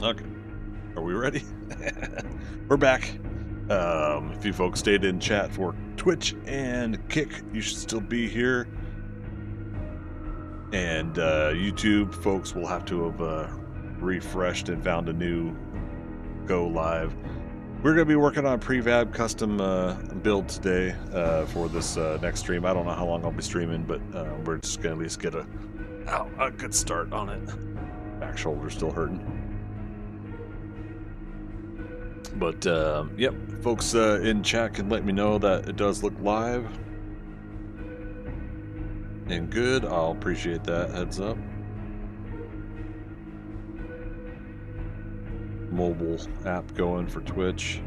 Okay. Are we ready? We're back. If you folks stayed in chat for Twitch and Kick, you should still be here. And YouTube folks will have to have refreshed and found a new go live. We're going to be working on a Prefab custom build today for this next stream. I don't know how long I'll be streaming, but we're just going to at least get a good start on it. Back shoulder's still hurting. But yep, folks in chat can let me know that it does look live and good. I'll appreciate that heads up. Mobile app going for Twitch.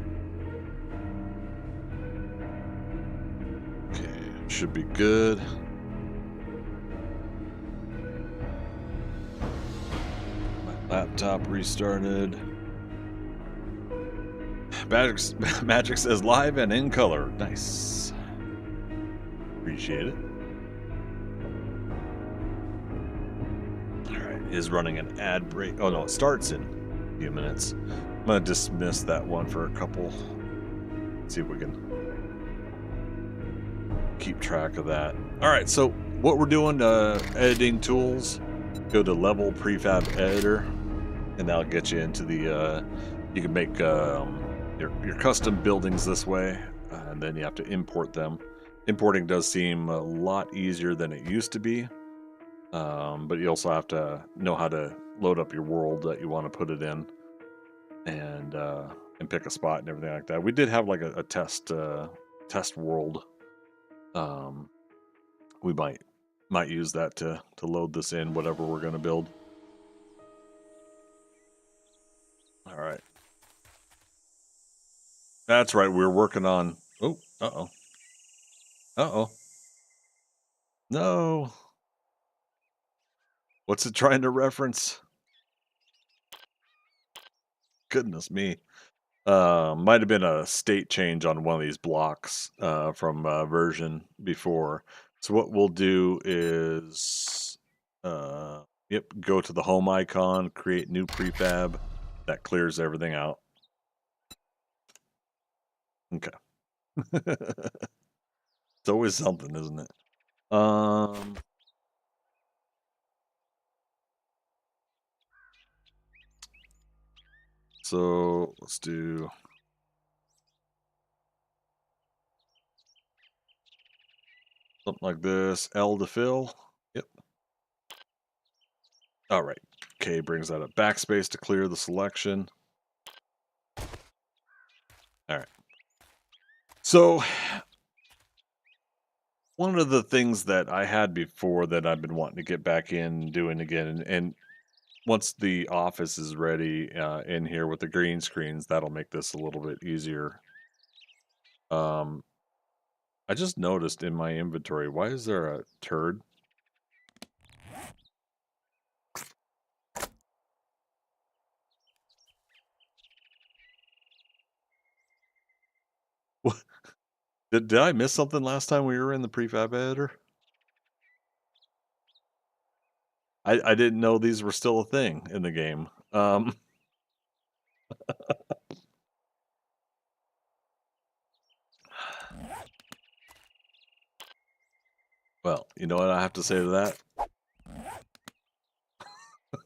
Okay, should be good. My laptop restarted. Magic says live and in color. Nice. Appreciate it. Alright, is running an ad break. Oh no, it starts in a few minutes. I'm gonna dismiss that one for a couple. See if we can keep track of that. Alright, so what we're doing, editing tools, go to level prefab editor, and that'll get you into the you can make your custom buildings this way, and then you have to import them. Importing does seem a lot easier than it used to be, but you also have to know how to load up your world that you want to put it in, and pick a spot and everything like that. We did have like a test world. We might use that to load this in whatever we're going to build. All right. That's right. We're working on. Oh, uh-oh. Uh-oh. No. What's it trying to reference? Goodness me. Might have been a state change on one of these blocks from version before. So what we'll do is, yep, go to the home icon, create new prefab. That clears everything out. Okay. It's always something, isn't it? So let's do something like this. L to fill. Yep. All right. K brings that up. Backspace to clear the selection. All right. So one of the things that I had before that I've been wanting to get back in doing again, and once the office is ready in here with the green screens, that'll make this a little bit easier. I just noticed in my inventory, why is there a turd? What? Did I miss something last time we were in the prefab editor? I didn't know these were still a thing in the game. Well, you know what I have to say to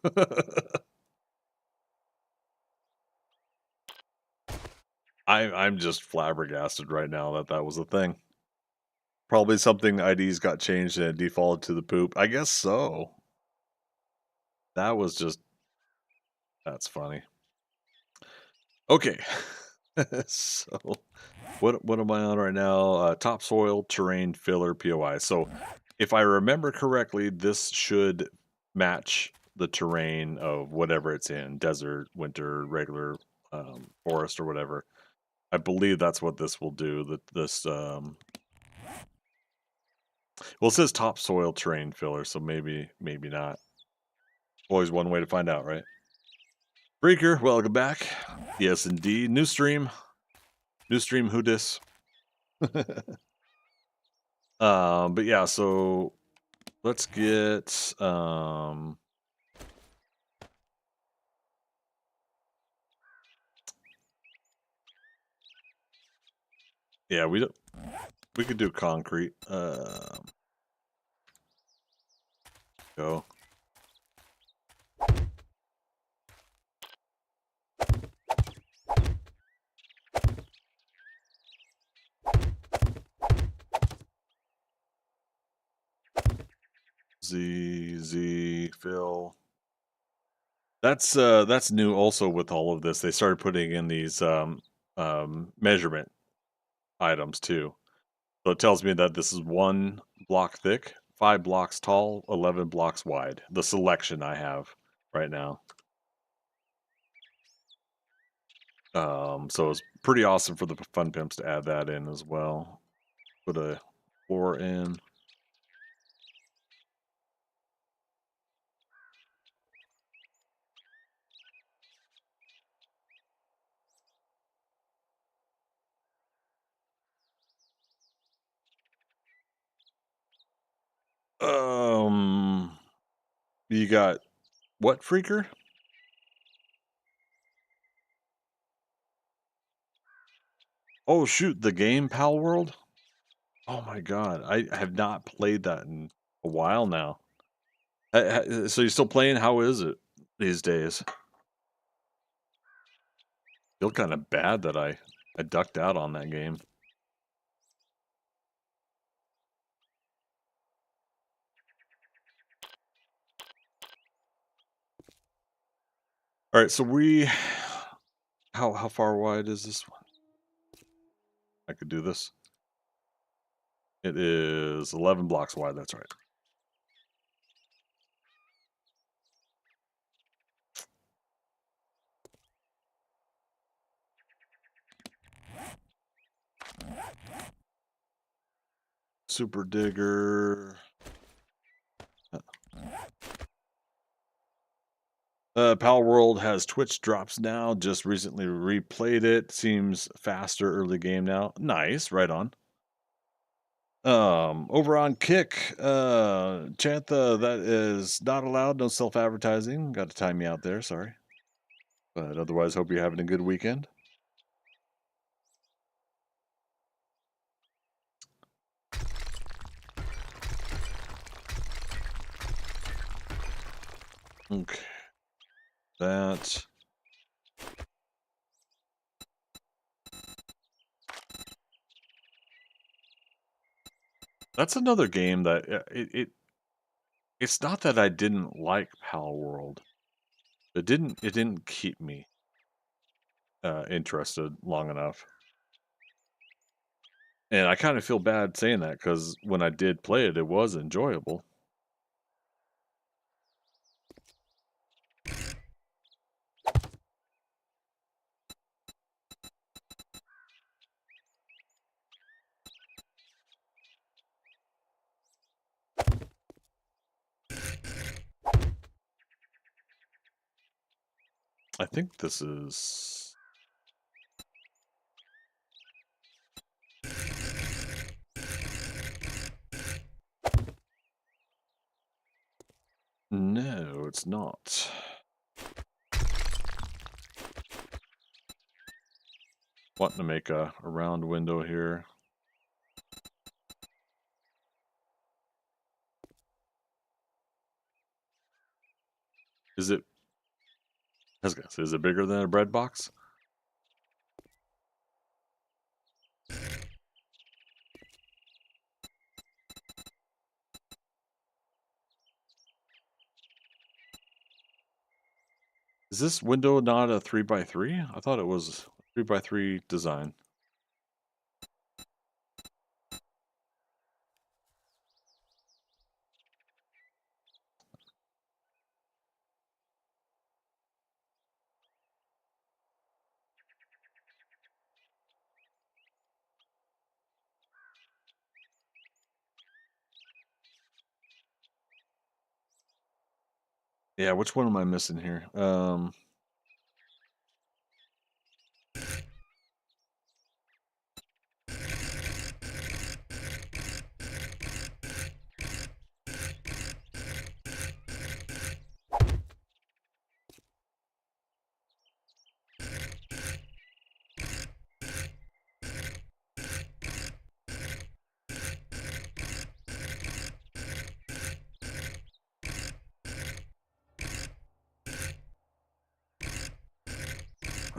that? I'm just flabbergasted right now that that was a thing. Probably something IDs got changed and it defaulted to the poop. I guess so. That was just... That's funny. Okay. So, what am I on right now? Topsoil terrain filler POI. So, if I remember correctly, this should match the terrain of whatever it's in. Desert, winter, regular, forest, or whatever. I believe that's what this will do. Well, it says topsoil terrain filler, so maybe not. Always one way to find out, right? Breaker, welcome back. Yes, indeed. New stream. Who dis? But yeah, so let's get Yeah, we could do concrete. Go. Z fill. That's new also with all of this. They started putting in these measurement items too. So it tells me that this is 1 block thick, 5 blocks tall, 11 blocks wide. The selection I have right now. So it's pretty awesome for the fun pimps to add that in as well. Put a floor in. You got what, Freaker? Oh shoot, the game Pal World? Oh my god, I have not played that in a while now. So you're still playing? How is it these days? Feel kind of bad that I ducked out on that game. All right, so we how far wide is this one? I could do this. It is 11 blocks wide. That's right. Super digger. Pal World has Twitch drops now. Just recently replayed it. Seems faster early game now. Nice, right on. Over on Kick, Chantha, that is not allowed. No self-advertising. Got to time me out there. Sorry, but otherwise, hope you're having a good weekend. Okay, that. That's another game that it's not that I didn't like Pal World. It didn't keep me interested long enough. And I kind of feel bad saying that because when I did play it, it was enjoyable. I think this is. No, it's not. Wanting to make a round window here. Is it? I was gonna say, is it bigger than a bread box? Is this window not a 3x3? I thought it was a 3x3 design. Yeah, which one am I missing here?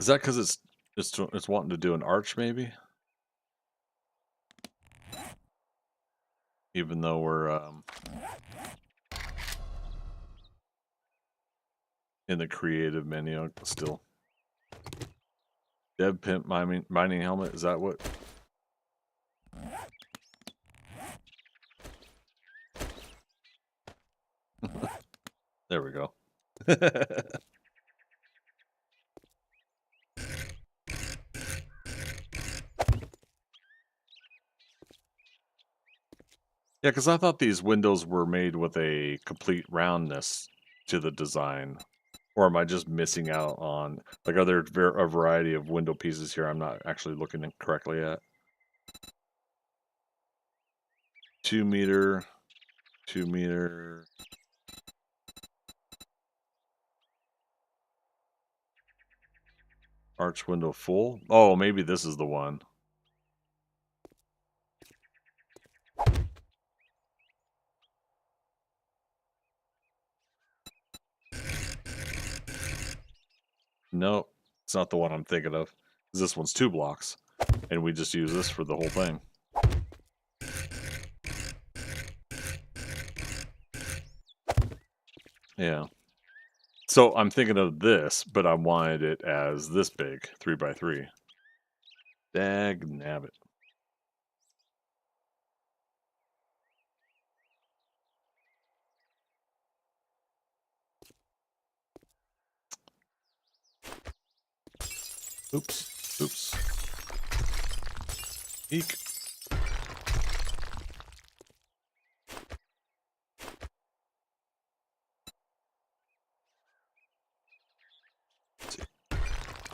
Is that because it's wanting to do an arch, maybe? Even though we're in the creative menu, still. Dev Pimp mining helmet, is that what? There we go. Yeah, because I thought these windows were made with a complete roundness to the design. Or am I just missing out on, like, are there a variety of window pieces here I'm not actually looking correctly at? 2 meter, 2 meter. Arch window full? Oh, maybe this is the one. No, it's not the one I'm thinking of. This one's 2 blocks, and we just use this for the whole thing. Yeah. So I'm thinking of this, but I wanted it as this big, 3x3. Dag nabbit. Oops. Oops. Eek.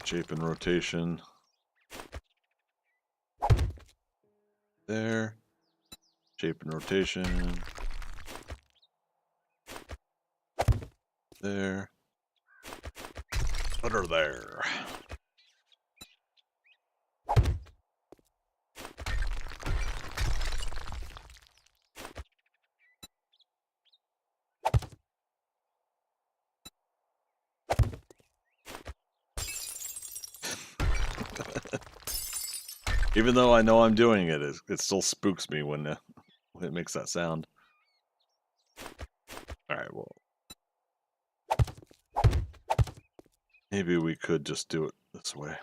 Shape and rotation. There. Shape and rotation. There. Under there. Even though I know I'm doing it, it still spooks me when it makes that sound. Alright, well. Maybe we could just do it this way.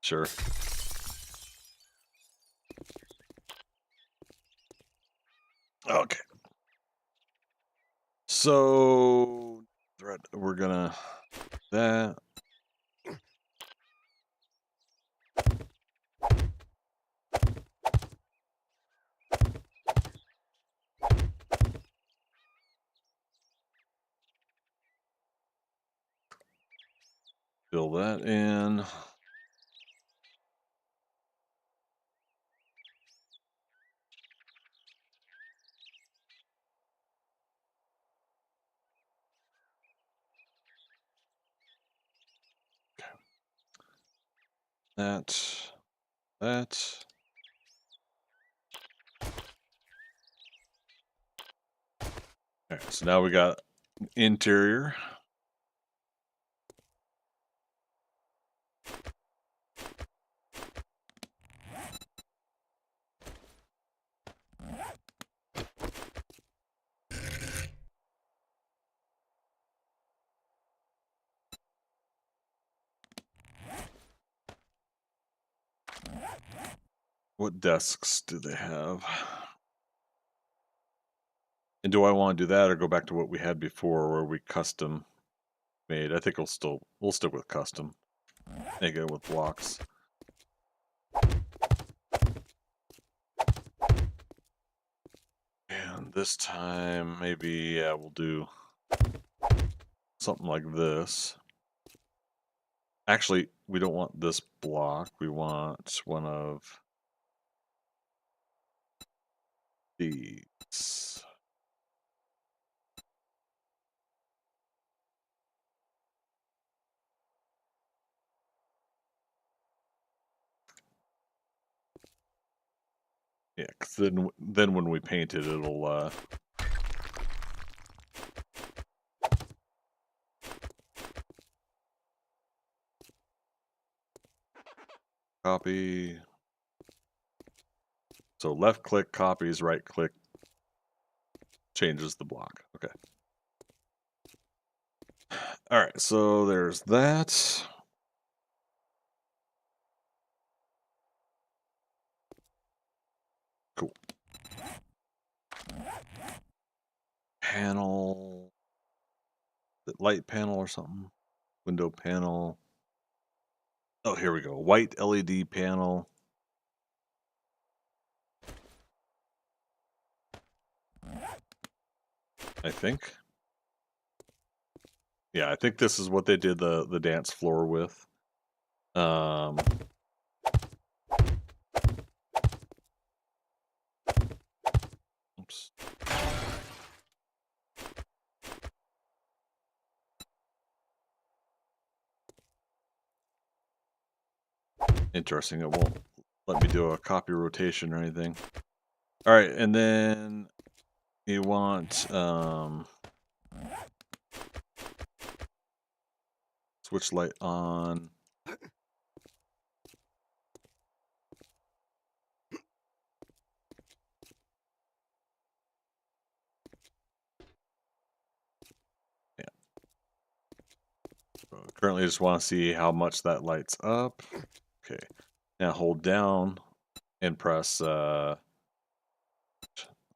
Sure. Okay. So we're gonna that. Fill that in. That. Alright, so now we got interior. What desks do they have? And do I want to do that or go back to what we had before where we custom made? I think we'll stick with custom. Make it with blocks. And this time maybe we'll do something like this. Actually, we don't want this block. We want one of these. Yeah, because then when we paint it, it'll copy. So left click copies, right click changes the block. Okay. All right, so there's that. Cool. Panel, light panel or something. Window panel. Oh, here we go. White LED panel. I think. Yeah, I think this is what they did the dance floor with. Oops. Interesting. It won't let me do a copy rotation or anything. All right, and then you want switch light on. Yeah. So currently, I just want to see how much that lights up. Okay. Now hold down and press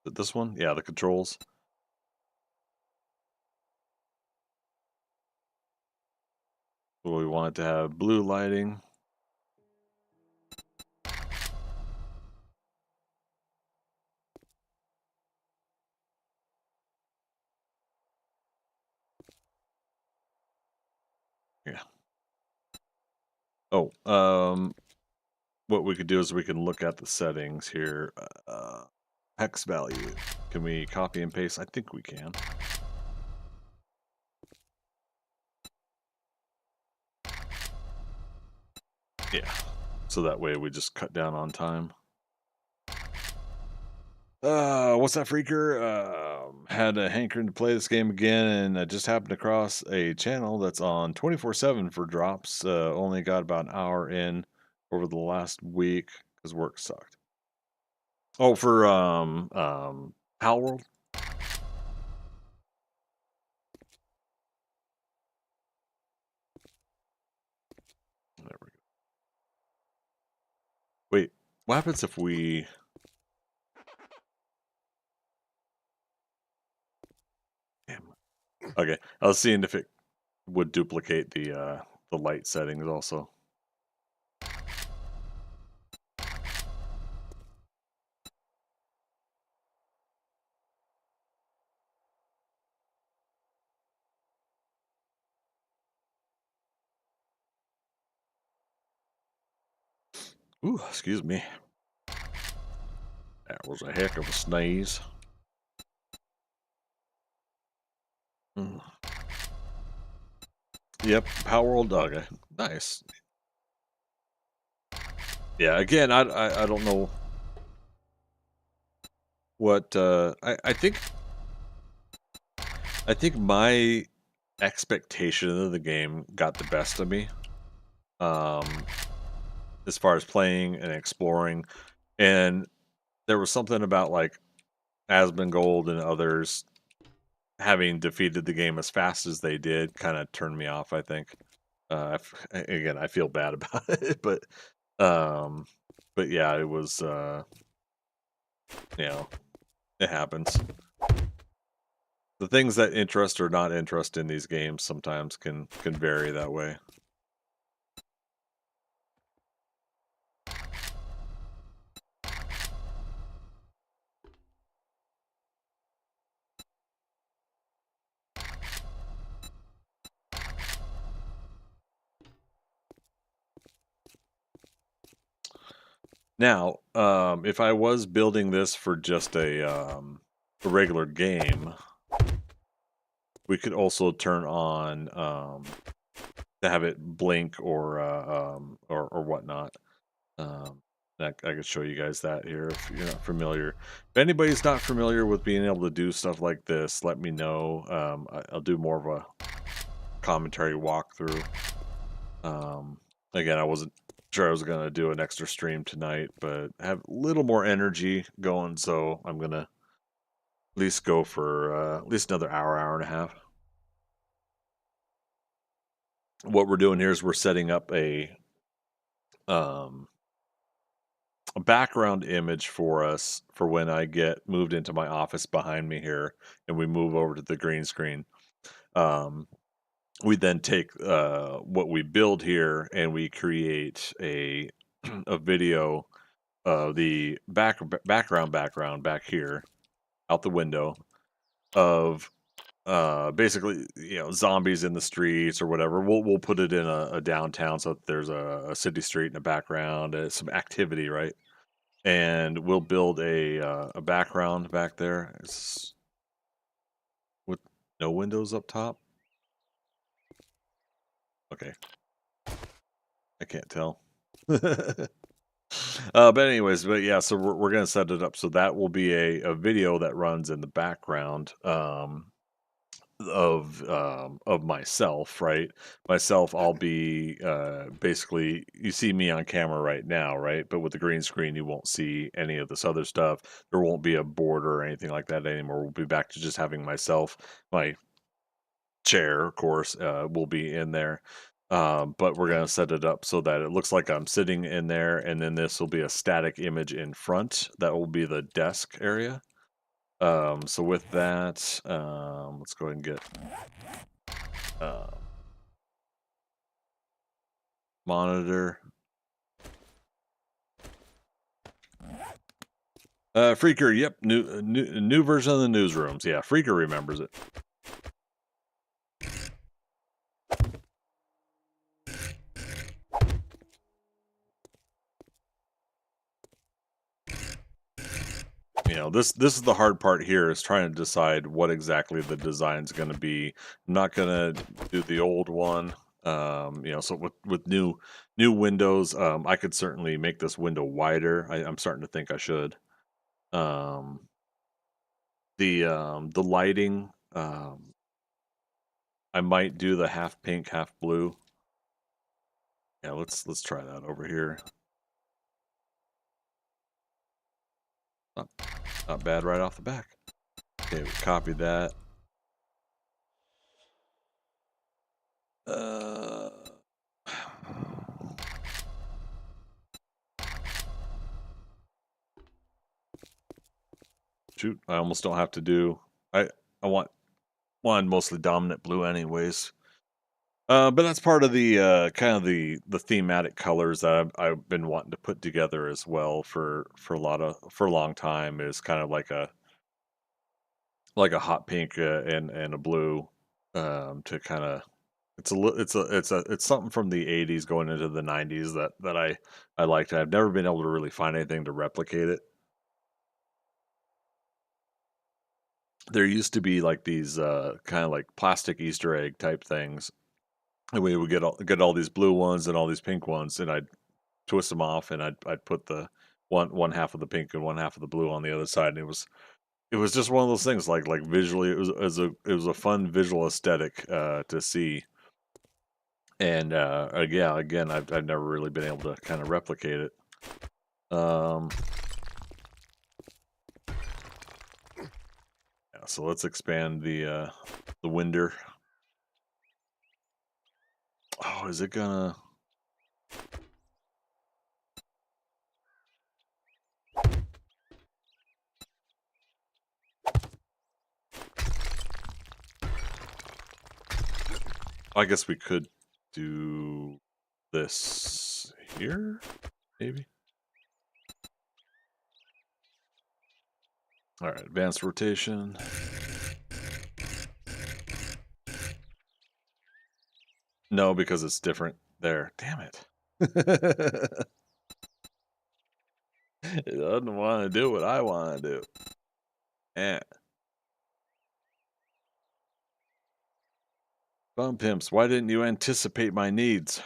this one. Yeah, the controls. We want it to have blue lighting. Yeah. Oh, what we could do is we can look at the settings here. Hex value. Can we copy and paste? I think we can. Yeah. So that way we just cut down on time. What's that, Freaker? Had a hankering to play this game again, and I just happened across a channel that's on 24/7 for drops. Only got about an hour in over the last week because work sucked. Oh, for Pal World. There we go. Wait, what happens if we? Damn. Okay, I was seeing if it would duplicate the light settings also. Ooh, excuse me. That was a heck of a sneeze. Mm. Yep, Power World Dog. Nice. Yeah, again, I don't know what I think my expectation of the game got the best of me. Um as far as playing and exploring. And there was something about like Asmongold and others having defeated the game as fast as they did kind of turned me off, I think. Again, I feel bad about it, um but yeah, it was you know, it happens. The things that interest or not interest in these games sometimes can vary that way. Now, if I was building this for just a a regular game, we could also turn on to have it blink or whatnot. Um, I could show you guys that here if you're not familiar. If anybody's not familiar with being able to do stuff like this, let me know. I'll do more of a commentary walkthrough. Again, I wasn't sure I was gonna do an extra stream tonight, but I have a little more energy going, so I'm gonna at least go for at least another hour, hour and a half. What we're doing here is we're setting up um, a background image for us for when I get moved into my office behind me here, and we move over to the green screen. Um, we then take what we build here and we create a a video of the background back here out the window of basically zombies in the streets or whatever. We'll put it in a downtown so that there's a city street in the background, some activity, right? And we'll build a background back there. It's with no windows up top. Okay, I can't tell. But anyways, but yeah, so we're gonna set it up so that will be a video that runs in the background of myself, right? Myself, I'll be basically you see me on camera right now, right? But with the green screen, you won't see any of this other stuff. There won't be a border or anything like that anymore. We'll be back to just having myself, my chair, of course, will be in there. But we're gonna set it up so that it looks like I'm sitting in there, and then this will be a static image in front. That will be the desk area. So with that, let's go ahead and get uh, monitor. Freaker, yep, new version of the newsrooms. Yeah, Freaker remembers it. This is the hard part here is trying to decide what exactly the design's going to be. I'm not going to do the old one. So with new windows, I could certainly make this window wider. I'm starting to think I should. Um, the lighting, I might do the half pink, half blue. Yeah, let's try that over here. Not bad right off the back. Okay, we copy that. Uh, shoot, I almost don't have to do. I want one mostly dominant blue, anyways. But that's part of the kind of the thematic colors that I've been wanting to put together as well for a long time is kind of like a hot pink and a blue to kind of it's something from the 80s going into the 90s that I liked. I've never been able to really find anything to replicate it. There used to be like these kind of like plastic Easter egg type things, and we would get all these blue ones and all these pink ones, and I'd twist them off, and I'd put the one half of the pink and one half of the blue on the other side, and it was just one of those things like visually it was a fun visual aesthetic to see. And yeah, again, I've never really been able to kind of replicate it. Yeah, so let's expand the winder. Oh, is it gonna? I guess we could do this here, maybe. All right, advanced rotation. No, because it's different there. Damn it. It doesn't want to do what I want to do. Yeah. Bum pimps, why didn't you anticipate my needs?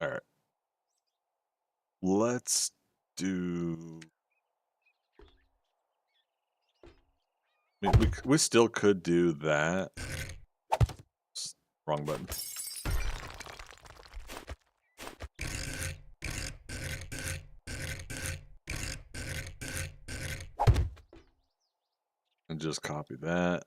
All right. Let's do. I mean, we still could do that. Wrong button. And just copy that.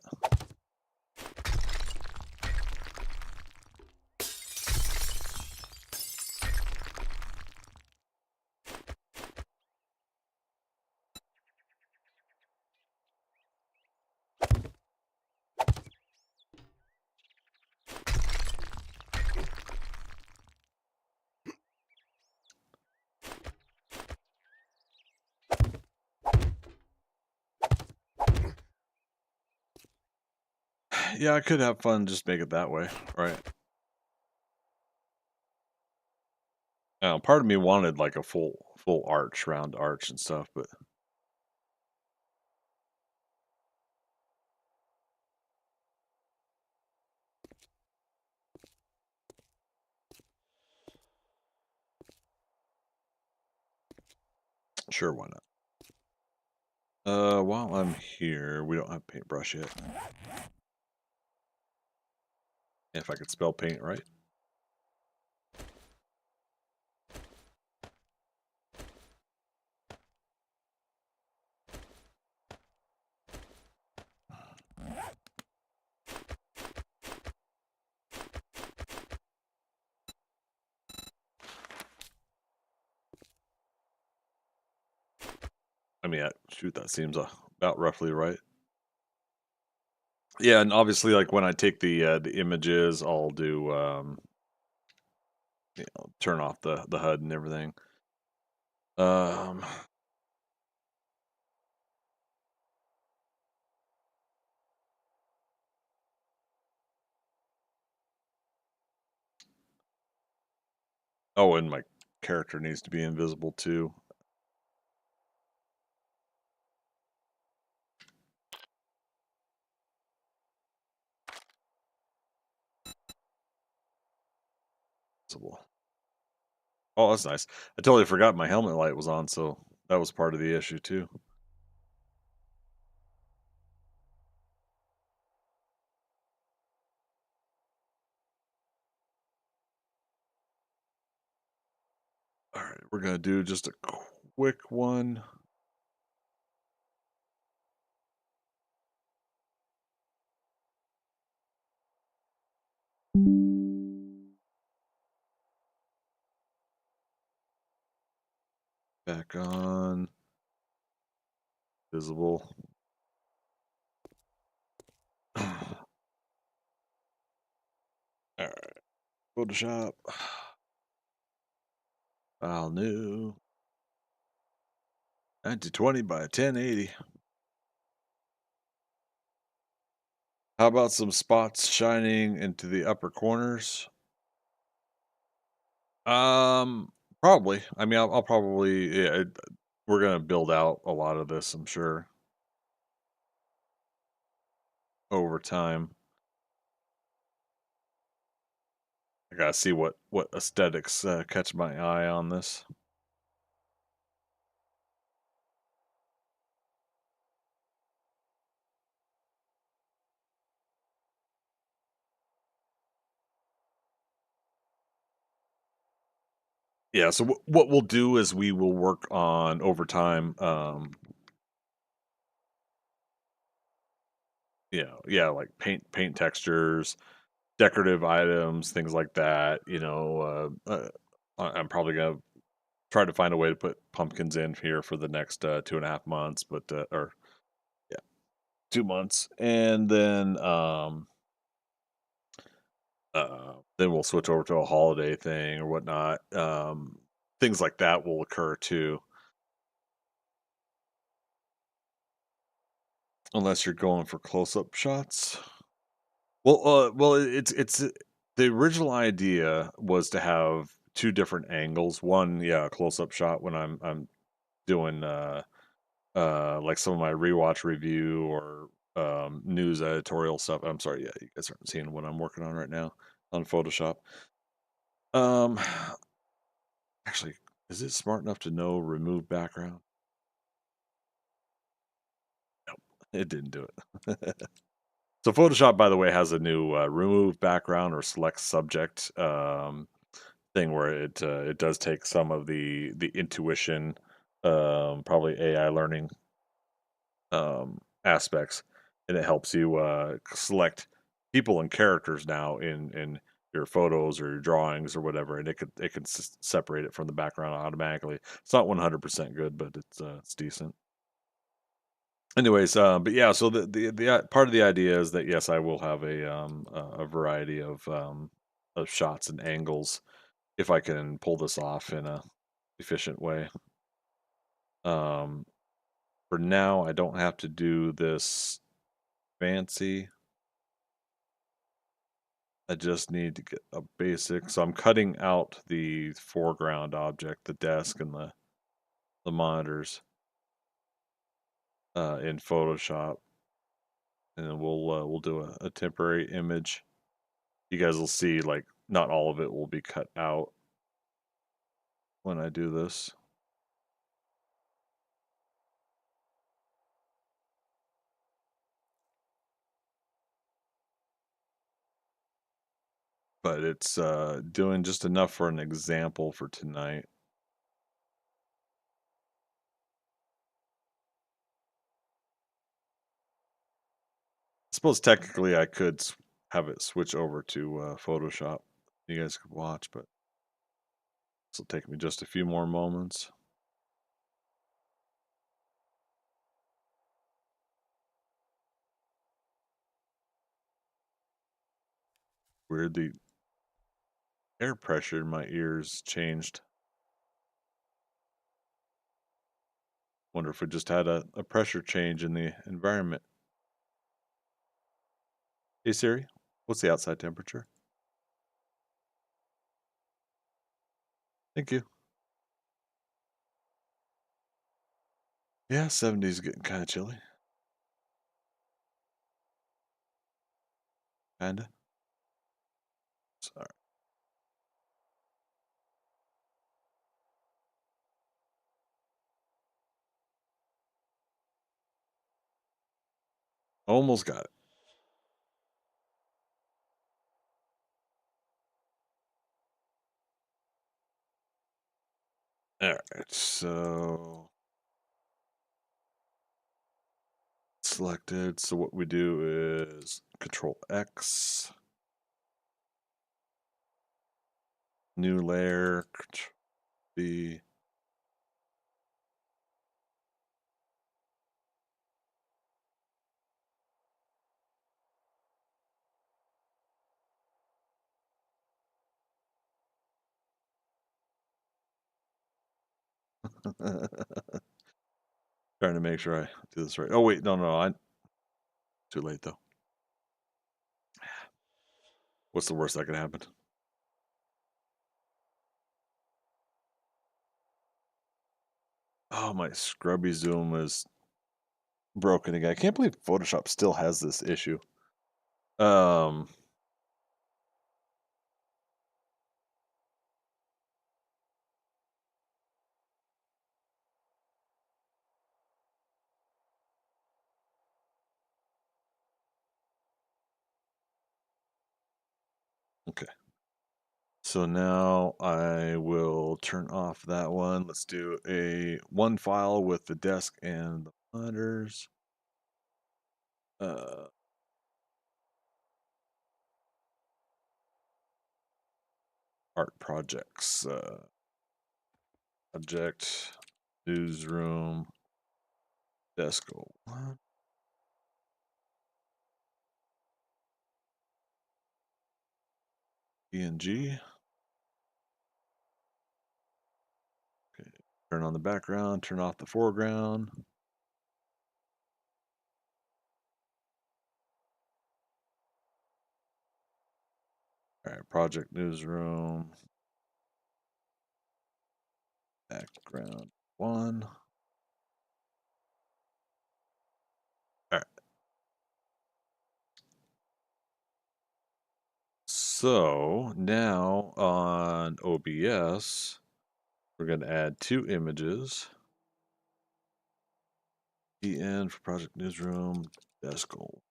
Yeah, I could have fun, just make it that way, right? Part of me wanted like a full arch, round arch and stuff, but sure, why not? While I'm here, we don't have paintbrush yet. If I could spell paint right. I mean, shoot, that seems about roughly right. Yeah, and obviously, like when I take the images, I'll do turn off the HUD and everything. Um, oh, and my character needs to be invisible too. Visible. Oh, that's nice. I totally forgot my helmet light was on, so that was part of the issue too. All right, we're gonna do just a quick one. Back on. Visible. All right. Photoshop. File new. 1920 by 1080. How about some spots shining into the upper corners? Um, Probably. I mean, I'll probably we're gonna build out a lot of this, I'm sure, over time. I gotta see what aesthetics catch my eye on this. Yeah. So what we'll do is we will work on over time. Yeah, like paint textures, decorative items, things like that. I'm probably gonna try to find a way to put pumpkins in here for the next 2.5 months, but or yeah, 2 months, and then we'll switch over to a holiday thing or whatnot. Things like that will occur too, unless you're going for close-up shots. Well, it's the original idea was to have two different angles. One, yeah, a close-up shot when I'm doing like some of my rewatch review or news editorial stuff. I'm sorry, yeah, you guys aren't seeing what I'm working on right now on Photoshop. Um, actually, is it smart enough to know remove background? Nope, it didn't do it. So Photoshop, by the way, has a new remove background or select subject thing where it does take some of the intuition, probably AI learning aspects, and it helps you select people and characters now in your photos or your drawings or whatever, and it can separate it from the background automatically. It's not 100% good, but it's decent. Anyways, but yeah, so the part of the idea is that yes, I will have a variety of shots and angles if I can pull this off in a efficient way. Um, for now, I don't have to do this fancy. I just need to get a basic. So I'm cutting out the foreground object, the desk and the monitors in Photoshop, and then we'll do a temporary image. You guys will see like not all of it will be cut out when I do this, but it's doing just enough for an example for tonight. I suppose technically I could have it switch over to Photoshop. You guys could watch, but this will take me just a few more moments. Weird, the air pressure in my ears changed. Wonder if we just had a pressure change in the environment. Hey Siri, what's the outside temperature? Thank you. Yeah, 70s getting kind of chilly. Kinda. Sorry. Almost got it. All right, so selected. So what we do is Control X, new layer, Control B. Trying to make sure I do this right. Oh wait, no, I too late though. What's the worst that could happen? Oh, my scrubby zoom is broken again. I can't believe Photoshop still has this issue. Um, okay. So now I will turn off that one. Let's do a one file with the desk and the monitors. Uh, art projects. Project newsroom desk. PNG. Okay. Turn on the background. Turn off the foreground. All right. Project newsroom. background 1. All right. So now on OBS, we're going to add 2 images. EN for Project Newsroom, desk goal.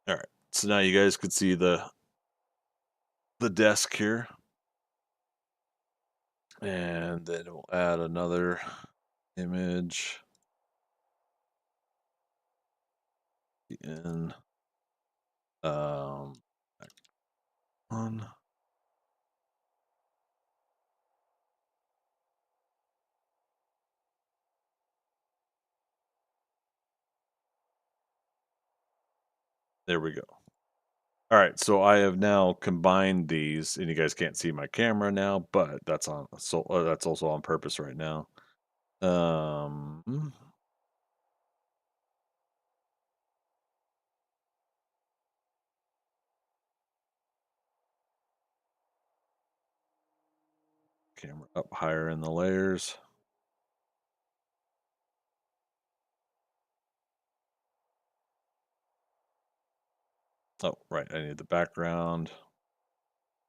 All right. So now you guys could see the desk here. And then we'll add another image. In back one. There we go. All right, so I have now combined these, and you guys can't see my camera now, but that's on that's also on purpose right now. Um, Camera up higher in the layers. Oh, right, I need the background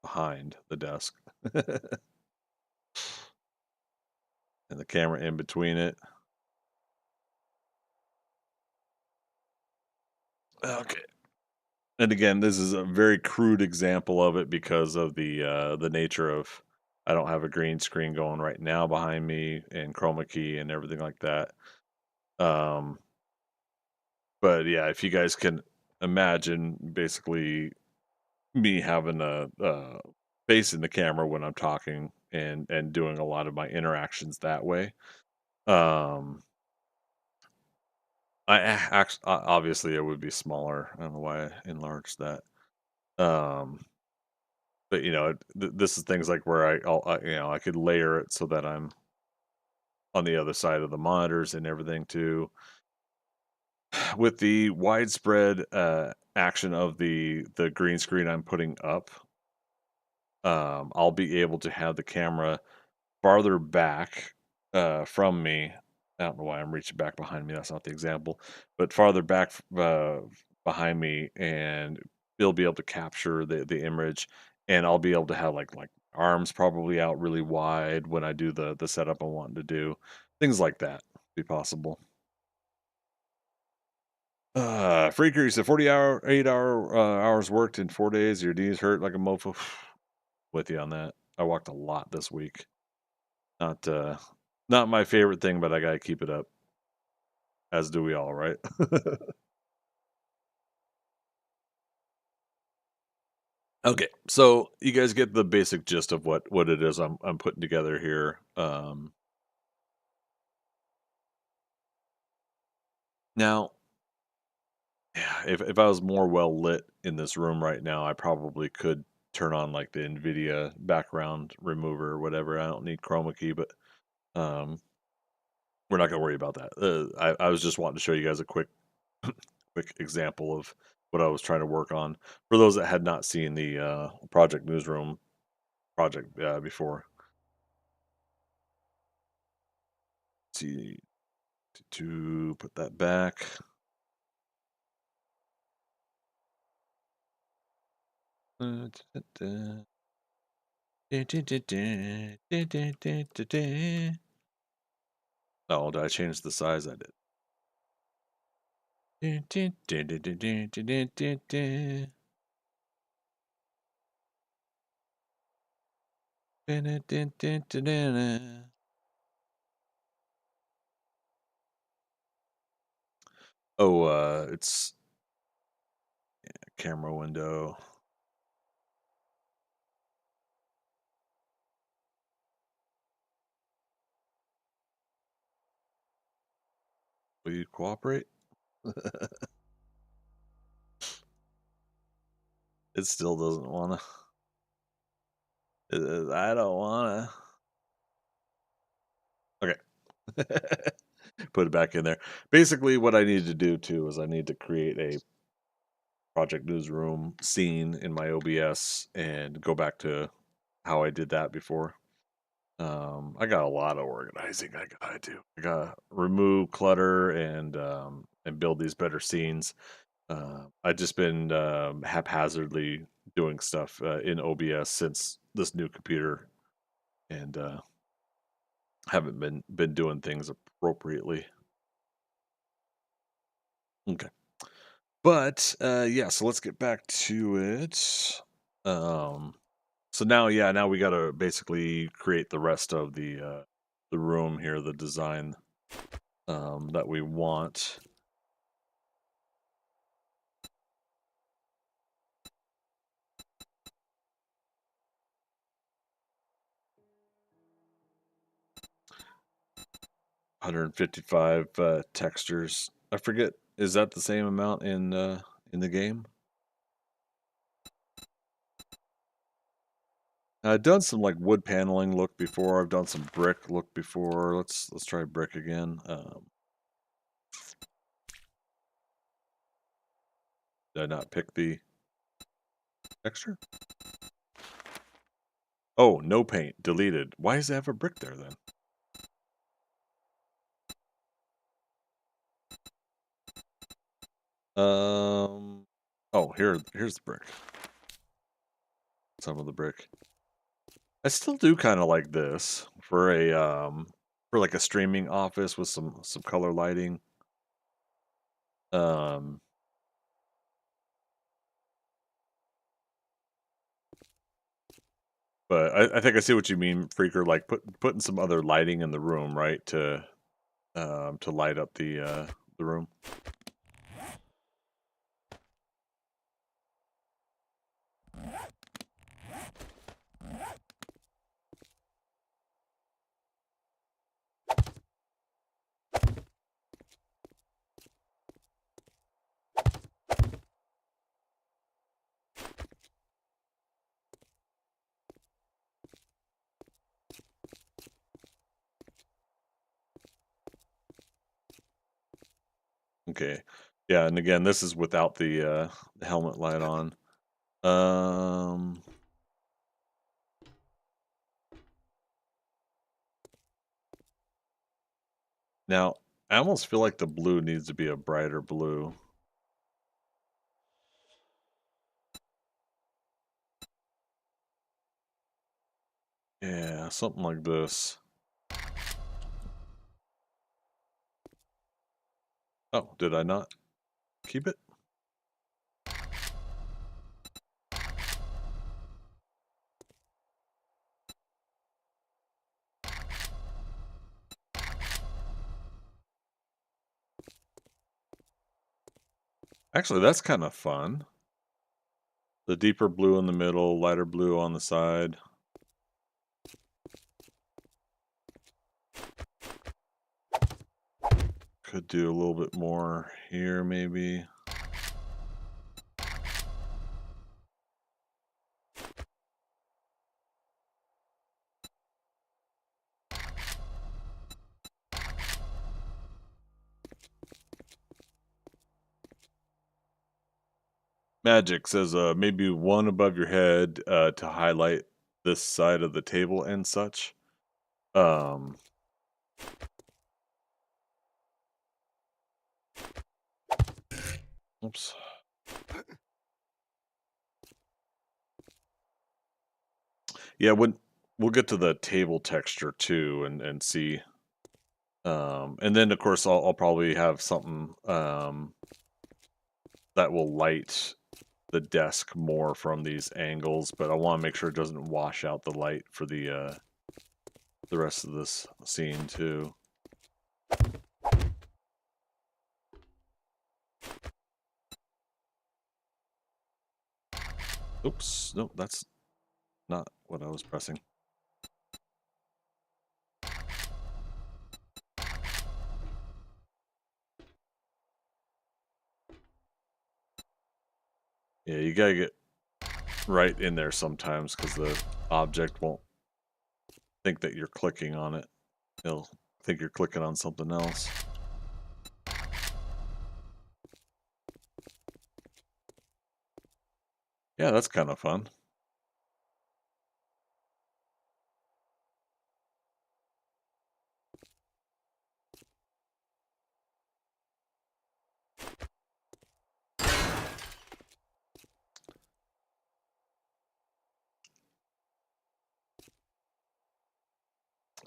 behind the desk. And the camera in between it. Okay. And again, this is a very crude example of it because of the nature of I don't have a green screen going right now behind me and chroma key and everything like that. Um, but yeah, if you guys can imagine basically me having a face in the camera when I'm talking and doing a lot of my interactions that way. Um, actually obviously it would be smaller. I don't know why I enlarged that. Um, but this is things like where I could layer it so that I'm on the other side of the monitors and everything too. With the widespread action of the green screen I'm putting up, I'll be able to have the camera farther back from me. I don't know why I'm reaching back behind me. That's not the example, but farther back behind me, and it'll be able to capture the image, and I'll be able to have like arms probably out really wide when I do the setup I'm wanting to do. Things like that be possible. Freaker, you said 8 hours worked in 4 days. Your knees hurt like a mofo. With you on that. I walked a lot this week. Not not my favorite thing, but I gotta keep it up. As do we all, right? Okay, so you guys get the basic gist of what it is I'm putting together here. Now, yeah, if I was more well lit in this room right now, I probably could turn on like the NVIDIA background remover or whatever. I don't need chroma key, but um, we're not gonna worry about that. I was just wanting to show you guys a quick example of what I was trying to work on for those that had not seen the Project Newsroom project before. Let's see to put that back. Oh, did I change the size? I did. Oh, it's camera window. Will you cooperate? It still doesn't want to. I don't want to. Okay. Put it back in there. Basically, what I need to do too is I need to create a project newsroom scene in my OBS and go back to how I did that before. I got a lot of organizing I gotta do. I gotta remove clutter and build these better scenes. I've just been haphazardly doing stuff in OBS since this new computer, and haven't been doing things appropriately. Okay, but yeah. So let's get back to it. Um, so now, yeah, now we gotta basically create the rest of the room here, the design that we want. 155 textures. I forget. Is that the same amount in the game? I've done some like wood paneling look before. I've done some brick look before. Let's try brick again. Did I not pick the texture? Oh, no paint. Deleted. Why does it have a brick there then? Oh, here's the brick. Some of the brick. I still do kind of like this for like a streaming office with some color lighting. Um but I think I see what you mean, Freaker, like putting some other lighting in the room, right? To light up the room. Okay. Yeah, and again, this is without the helmet light on. Um Now, I almost feel like the blue needs to be a brighter blue. Yeah, something like this. Oh, did I not keep it? Actually, that's kind of fun. The deeper blue in the middle, lighter blue on the side. Could do a little bit more here, maybe. Magic says maybe one above your head to highlight this side of the table and such. Um, Oops. Yeah, when we'll get to the table texture too, and see. And then of course I'll probably have something that will light the desk more from these angles, but I want to make sure it doesn't wash out the light for the rest of this scene too. Oops, no, that's not what I was pressing. Yeah, you gotta get right in there sometimes because the object won't think that you're clicking on it. It'll think you're clicking on something else. Yeah, that's kind of fun.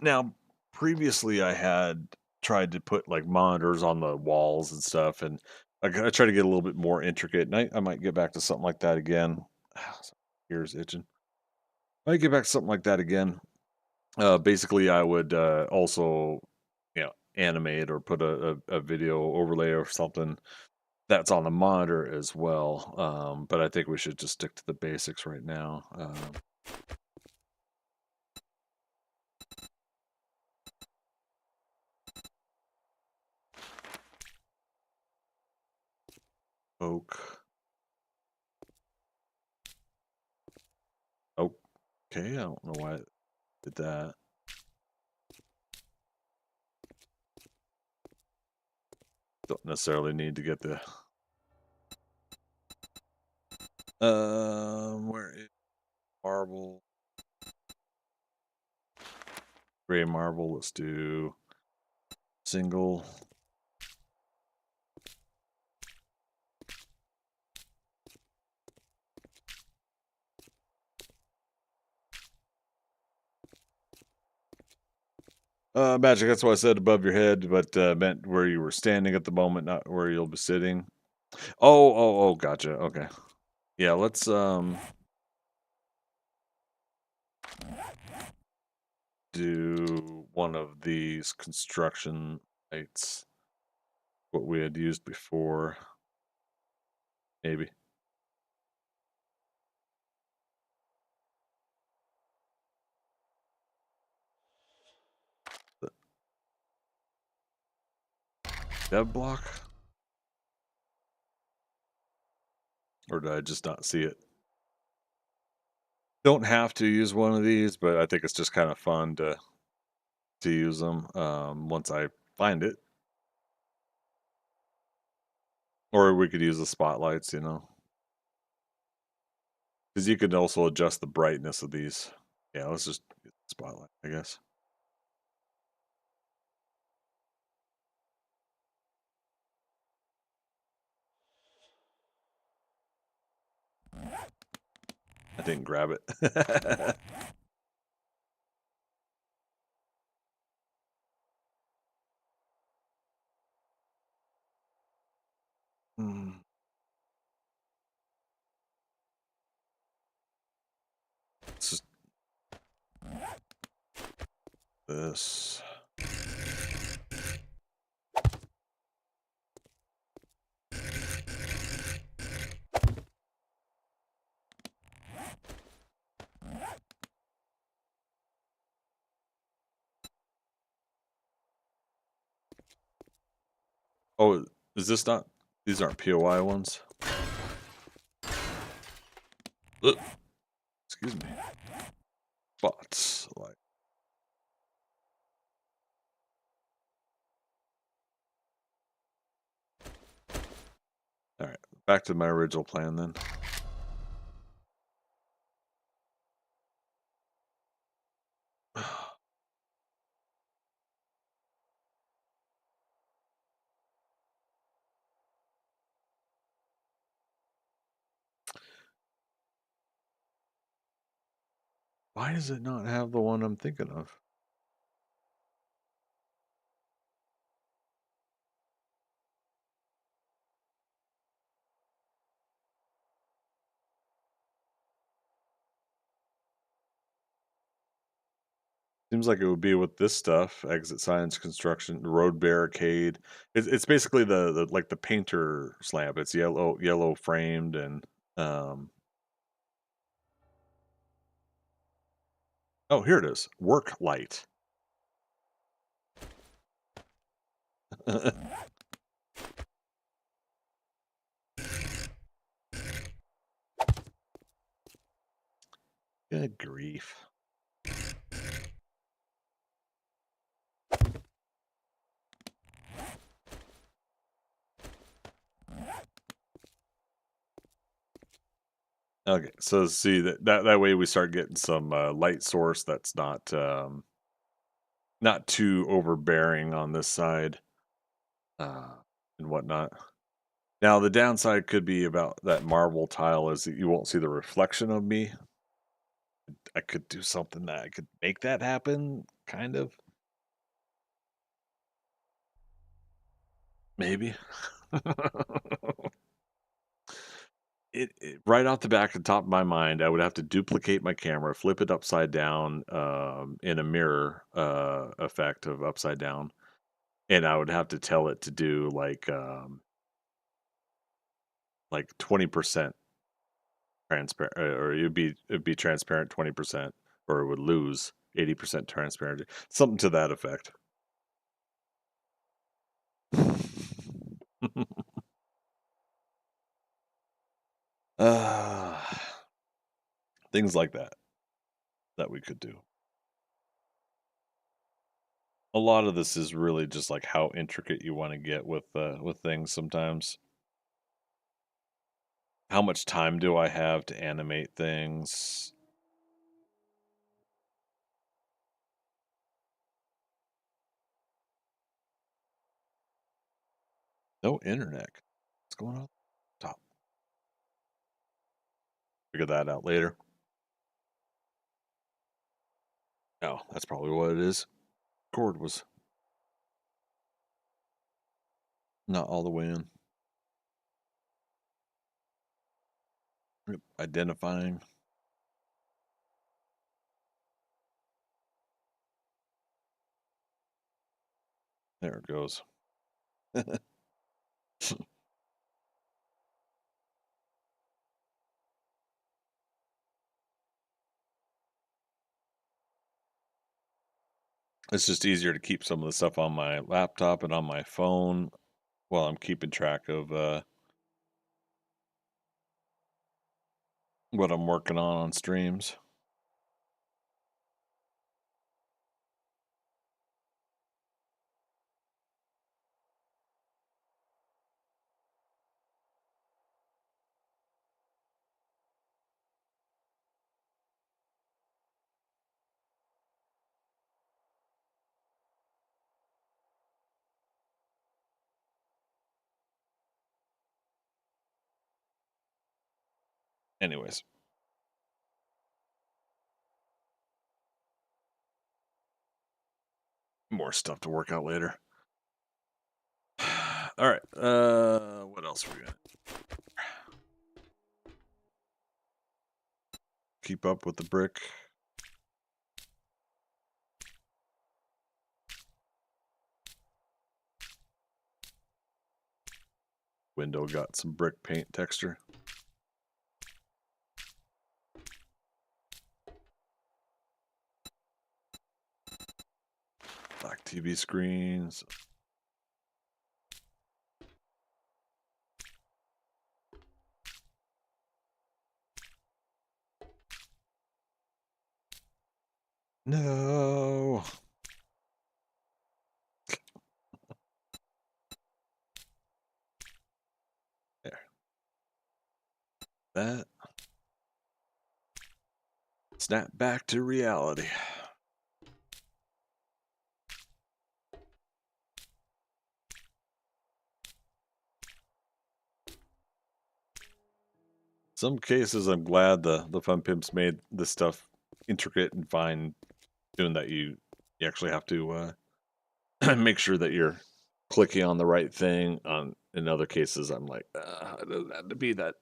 Now, previously I had tried to put like monitors on the walls and stuff, and I try to get a little bit more intricate. And I might get back to something like that again. Ears itching. I might get back to something like that again. Basically, I would also, animate or put a video overlay or something that's on the monitor as well. But I think we should just stick to the basics right now. Oak. Okay, I don't know why I did that. Don't necessarily need to get the where is marble? Gray marble. Let's do single. Magic. That's why I said above your head, but meant where you were standing at the moment, not where you'll be sitting. Oh, gotcha. Okay. Yeah, let's do one of these construction lights. What we had used before, maybe. The dev block? Or did I just not see it? Don't have to use one of these, but I think it's just kind of fun to use them once I find it. Or we could use the spotlights, because you could also adjust the brightness of these. Yeah, let's just use the spotlight, I guess. I didn't grab it. Hmm, It's just this. Oh, is this not? These aren't POI ones. Ugh, excuse me. Spots like. All right, back to my original plan then. Why does it not have the one I'm thinking of? Seems like it would be with this stuff: exit signs, construction, road barricade. It's basically the like the painter slab. It's yellow framed and um. Oh, here it is. Work light. Good grief. Okay, so see that way we start getting some light source that's not too overbearing on this side uh, and whatnot. Now the downside could be about that marble tile is that you won't see the reflection of me. I could do something that I could make that happen, kind of, maybe. Right off the back of the top of my mind, I would have to duplicate my camera, flip it upside down in a mirror effect of upside down, and I would have to tell it to do like 20% transparent, or it'd be transparent 20%, or it would lose 80% transparency, something to that effect. uh, things like that we could do. A lot of this is really just like how intricate you want to get with things sometimes. How much time do I have to animate things? No internet. What's going on? Top. Figure that out later. Oh, that's probably what it is. Cord was not all the way in. Yep, identifying. There it goes. It's just easier to keep some of the stuff on my laptop and on my phone while I'm keeping track of what I'm working on streams. Anyways, more stuff to work out later. All right. What else are we gonna keep up with the brick? Window got some brick paint texture. Black TV screens. No. There. That. Snap back to reality. Some cases, I'm glad the Fun Pimps made this stuff intricate and fine, doing that you actually have to make sure that you're clicking on the right thing. On in other cases, I'm like, it doesn't have to be that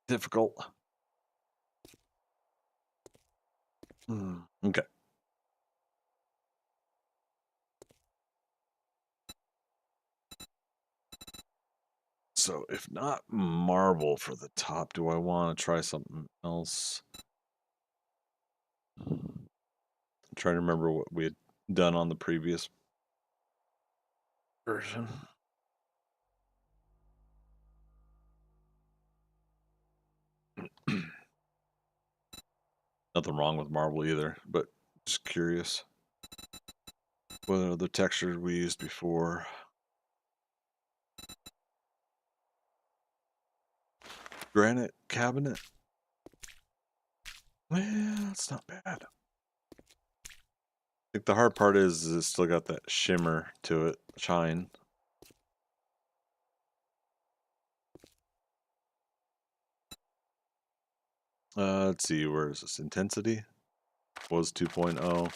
difficult. Okay. So if not marble for the top, do I want to try something else? I'm trying to remember what we had done on the previous version. Nothing wrong with marble either, but just curious what other textures we used before. Granite cabinet. Yeah, it's not bad. I think the hard part is it's still got that shimmer to it, shine. Let's see, where is this? Intensity was 2.0.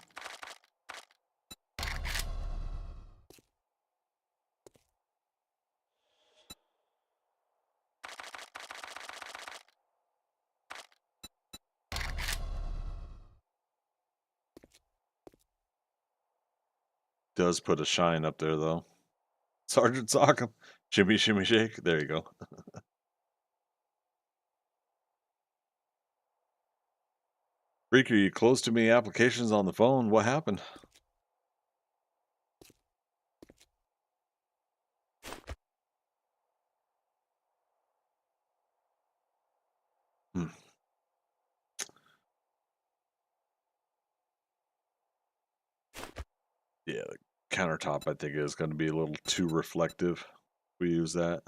Does put a shine up there though. Sergeant Sock'em. Shimmy, shimmy, shake. There you go. Freaker, you closed too many applications on the phone. What happened? Hmm. Yeah, the countertop I think is going to be a little too reflective. If we use that.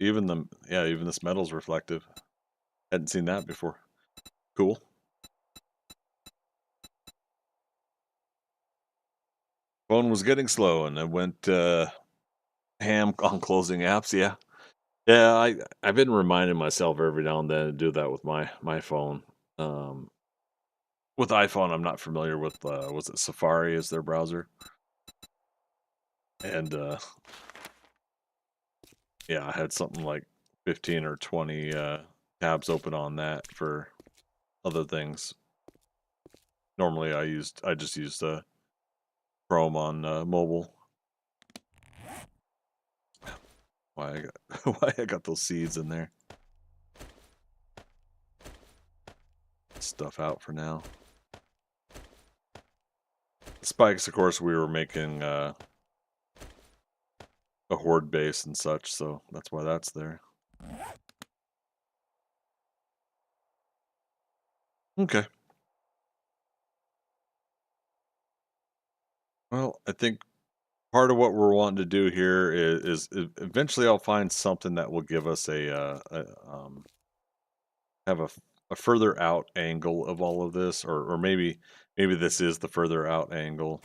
Even this metal's reflective. Hadn't seen that before. Cool. Phone was getting slow, and I went ham on closing apps. Yeah, yeah. I've been reminding myself every now and then to do that with my phone. Um, with iPhone, I'm not familiar with was it Safari as their browser, and yeah, I had something like 15 or 20 tabs open on that for other things. Normally, I just used Chrome on mobile. Why I got why I got those seeds in there? Stuff out for now. Spikes, of course, we were making a horde base and such, so that's why that's there. Okay. Well, I think part of what we're wanting to do here is eventually I'll find something that will give us have a further out angle of all of this, or maybe this is the further out angle,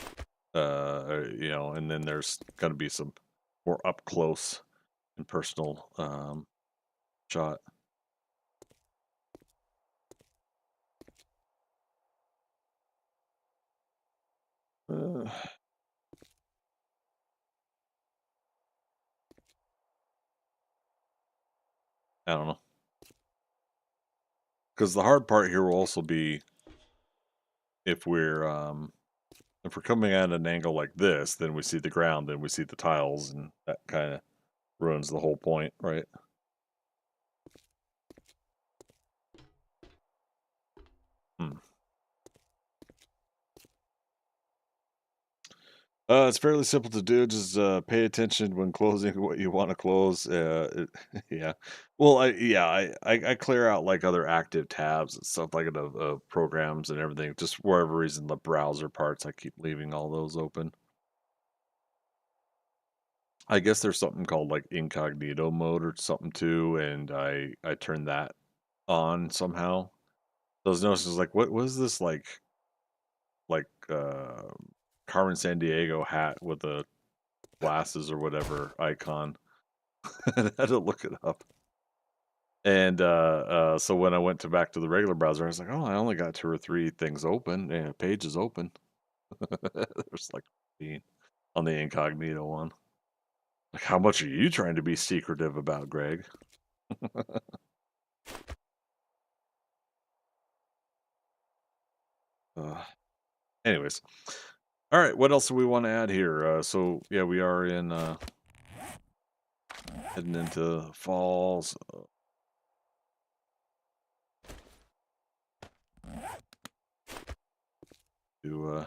and then there's going to be some more up close and personal shot. Uh, I don't know, because the hard part here will also be if we're coming at an angle like this, then we see the ground, then we see the tiles, and that kind of ruins the whole point, right? Hmm. It's fairly simple to do. Just pay attention when closing what you want to close. Yeah. Well, I clear out like other active tabs and stuff like the programs and everything. Just for whatever reason, the browser parts, I keep leaving all those open. I guess there's something called like incognito mode or something too, and I turn that on somehow. Those notices like what is this like Carmen San Diego hat with the glasses or whatever icon. I had to look it up. And so when I went to back to the regular browser, I was like, oh, I only got 2 or 3 things open, pages open. There's like 15 on the incognito one. Like, how much are you trying to be secretive about, Greg? uh, anyways, all right. What else do we want to add here? So yeah, we are in heading into falls. Do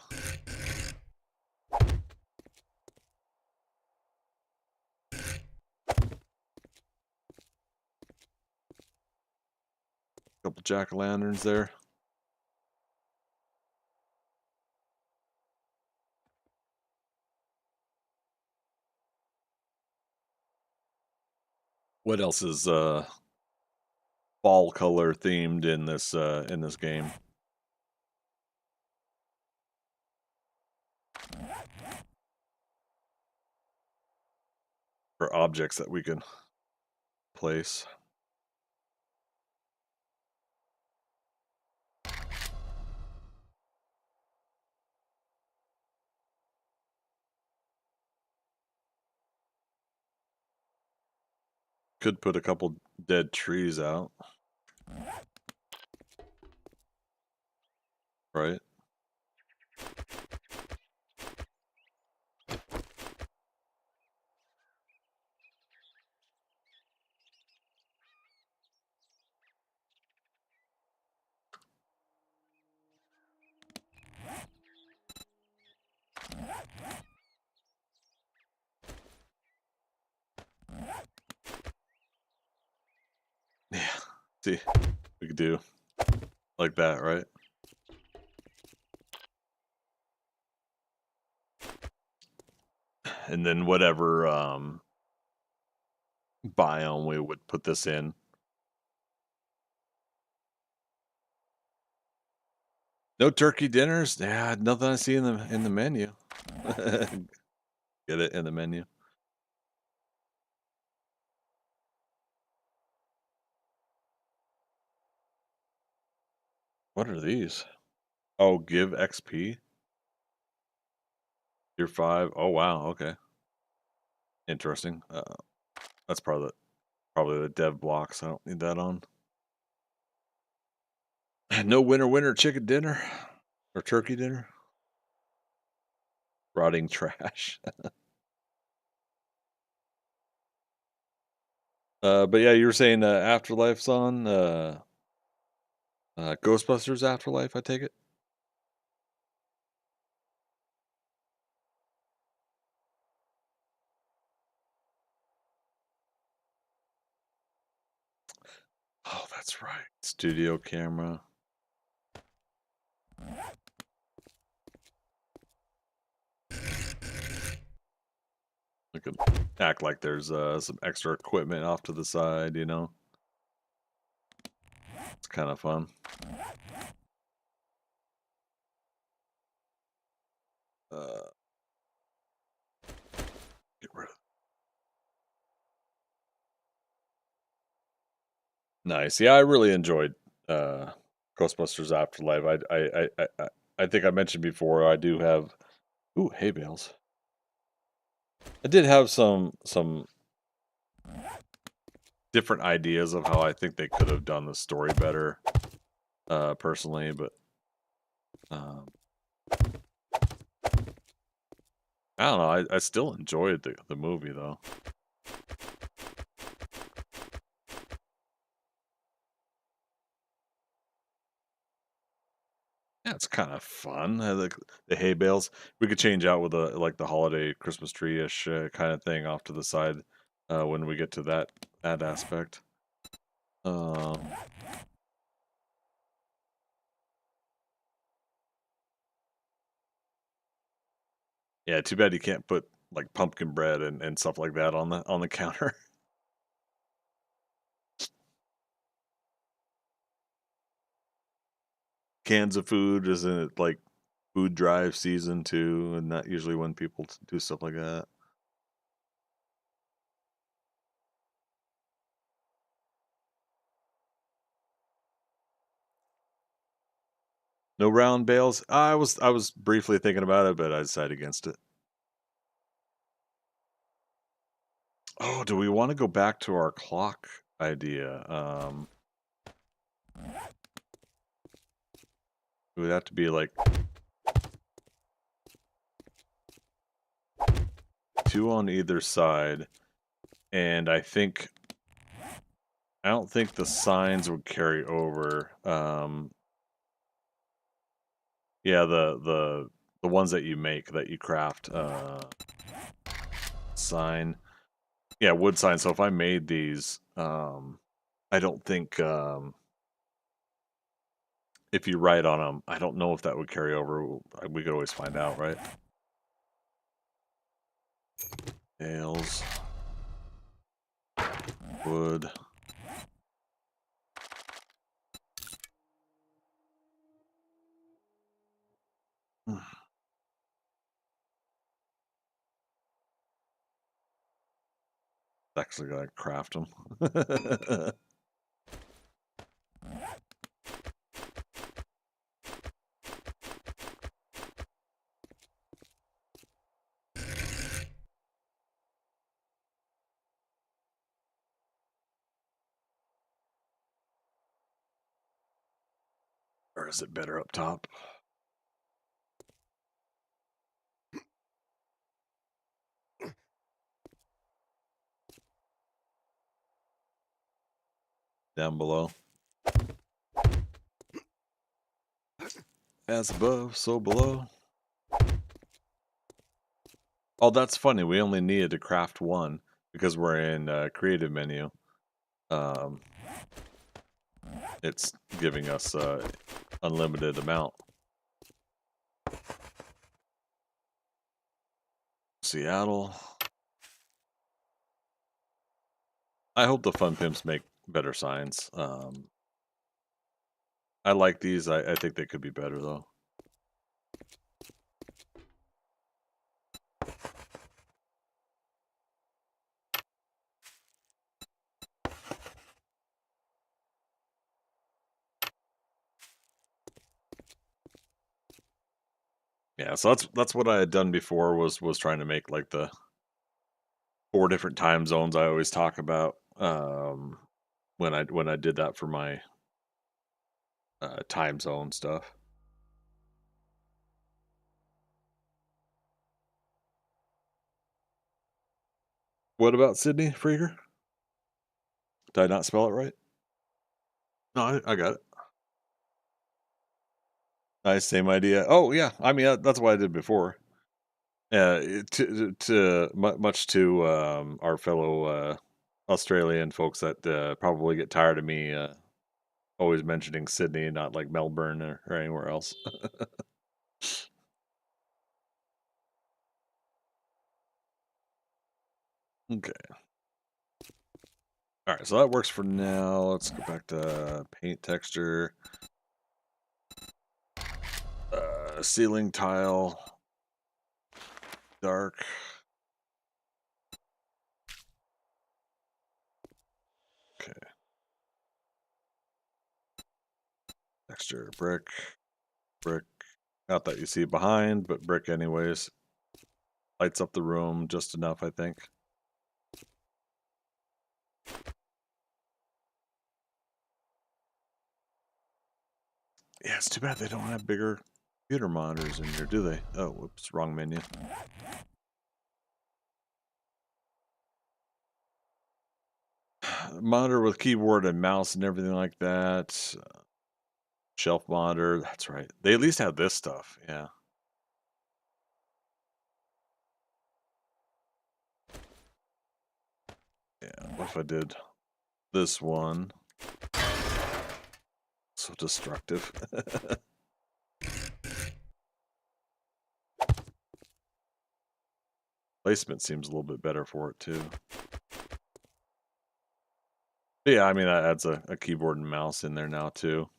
couple jack o' lanterns there. What else is fall color themed in this game? Or objects that we can place. Could put a couple dead trees out. Right? Yeah. See, we could do like that, right? And then whatever biome we would put this in. No turkey dinners? Yeah, nothing I see in the menu. Get it in the menu. What are these? Oh, give XP? Tier 5. Oh wow, okay. Interesting. That's probably the dev blocks. I don't need that on. No winter chicken dinner or turkey dinner. Rotting trash. But yeah, you were saying Afterlife's on Ghostbusters Afterlife, I take it. Oh, that's right. Studio camera. We could act like there's some extra equipment off to the side, you know. It's kind of fun. Get rid of. Nice. Yeah, I really enjoyed Ghostbusters Afterlife. I think I mentioned before I do have hay bales. I did have some different ideas of how I think they could have done the story better, personally, but um, I don't know. I still enjoyed the movie though. Yeah, it's kind of fun. I like the hay bales. We could change out with the holiday Christmas tree-ish kind of thing off to the side when we get to that aspect. Um, yeah, too bad you can't put like pumpkin bread and stuff like that on the counter. Cans of food, isn't it like food drive season too? And not usually when people do stuff like that. No round bales. I was briefly thinking about it, but I decided against it. Oh, do we want to go back to our clock idea? It would have to be like 2 on either side, and I don't think the signs would carry over. Yeah, the ones that you make, that you craft, sign. Yeah, wood sign. So if I made these, I don't think if you write on them, I don't know if that would carry over. We could always find out, right? Nails. Wood. Actually gotta craft them. Or is it better up top? Down below. As above, so below. Oh, that's funny. We only needed to craft one because we're in creative menu. It's giving us unlimited amount. Seattle. I hope the Fun Pimps make better signs. I like these. I think they could be better though. Yeah, so that's what I had done before was trying to make like the 4 different time zones I always talk about when I did that for my time zone stuff. What about Sydney Freaker? Did I not spell it right? No, I got it. Nice, same idea. Oh yeah, I mean that's what I did before. Much to our fellow Australian folks that probably get tired of me always mentioning Sydney, not like Melbourne or anywhere else. Okay. All right, so that works for now. Let's go back to paint texture. Ceiling tile. Dark. Okay. Texture, brick. Brick. Not that you see behind, but brick anyways. Lights up the room just enough, I think. Yeah, it's too bad they don't have bigger computer monitors in here, do they? Oh, whoops, wrong menu. Monitor with keyboard and mouse and everything like that. Shelf monitor, that's right. They at least have this stuff, yeah. Yeah, what if I did this one? So destructive. Placement seems a little bit better for it too. But yeah, I mean that adds a keyboard and mouse in there now too.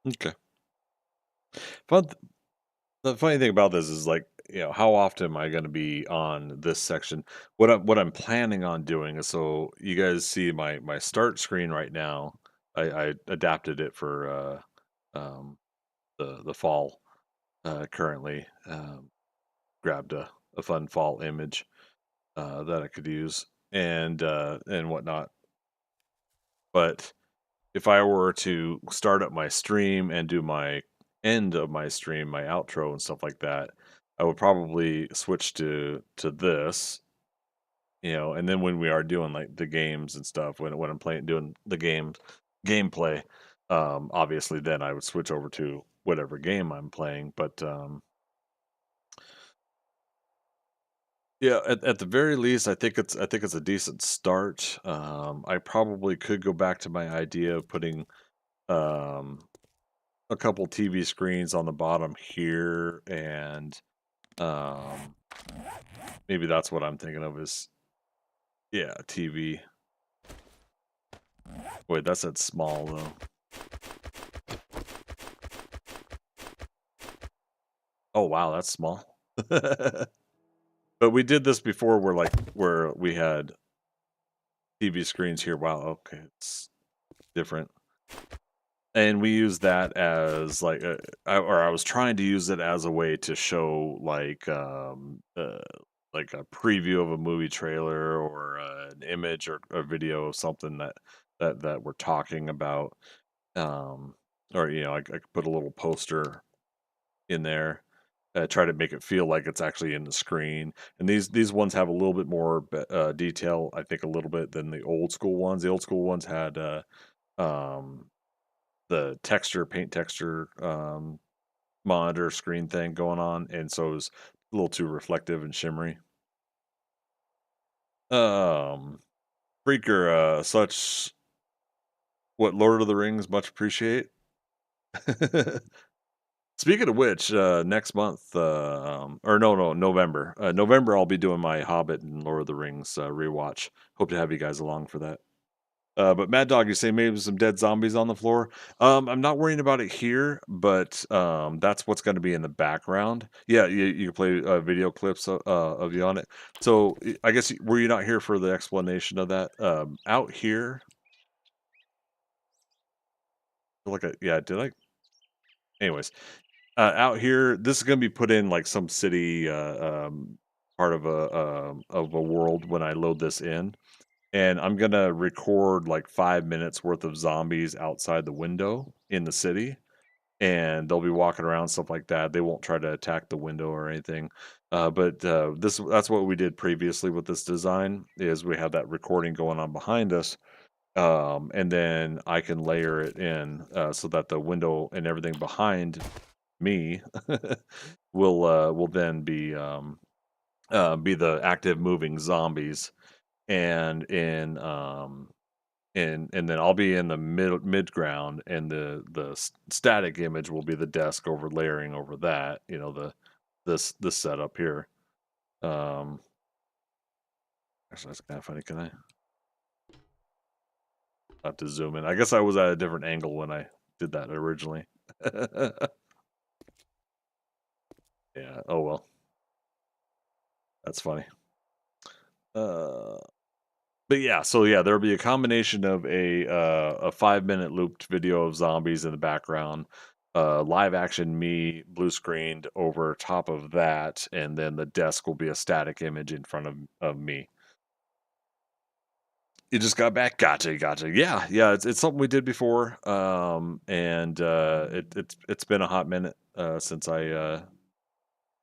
Okay. The funny thing about this is like, how often am I going to be on this section? What I'm planning on doing is, so you guys see my start screen right now. I adapted it for the fall currently. Grabbed a fun fall image that I could use and whatnot. But if I were to start up my stream and do my end of my stream, my outro and stuff like that, I would probably switch to this, and then when we are doing like the games and stuff, when I'm playing doing the gameplay, obviously then I would switch over to whatever game I'm playing. But yeah, at the very least, I think it's a decent start. I probably could go back to my idea of putting um a couple TV screens on the bottom here, and maybe that's what I'm thinking of is, yeah, TV. Wait, that's at small though. Oh wow, that's small. But we did this before where we had TV screens here. Wow, okay, it's different. And we use that as I was trying to use it as a way to show like a preview of a movie trailer or an image or a video of something that we're talking about. Um, or I could put a little poster in there, try to make it feel like it's actually in the screen. And these ones have a little bit more detail, I think, a little bit than the old school ones. The old school ones had um the paint texture monitor screen thing going on, and so it was a little too reflective and shimmery. Um, Freaker, such what Lord of the Rings much appreciate. Speaking of which, next month, or no, November. November, I'll be doing my Hobbit and Lord of the Rings rewatch. Hope to have you guys along for that. But Mad Dog, you say maybe some dead zombies on the floor. I'm not worrying about it here, but that's what's going to be in the background. Yeah, you can play video clips of you on it. So I guess were you not here for the explanation of that? Out here, yeah, did I? Anyways, out here, this is going to be put in like some city part of a world when I load this in. And I'm gonna record like 5 minutes worth of zombies outside the window in the city, and they'll be walking around stuff like that. They won't try to attack the window or anything. But that's what we did previously with this design is we have that recording going on behind us, and then I can layer it in so that the window and everything behind me will then be the active moving zombies, and and then I'll be in the mid ground, and the static image will be the desk over layering over that. This setup here. Um, Actually, that's kind of funny. Can I have to zoom in? I guess I was at a different angle when I did that originally. Yeah. Oh well, that's funny. Uh, But yeah, so yeah, there'll be a combination of a 5 minute looped video of zombies in the background, live action me blue screened over top of that, and then the desk will be a static image in front of me. You just got back, gotcha. Yeah, yeah, it's something we did before, and it's been a hot minute since I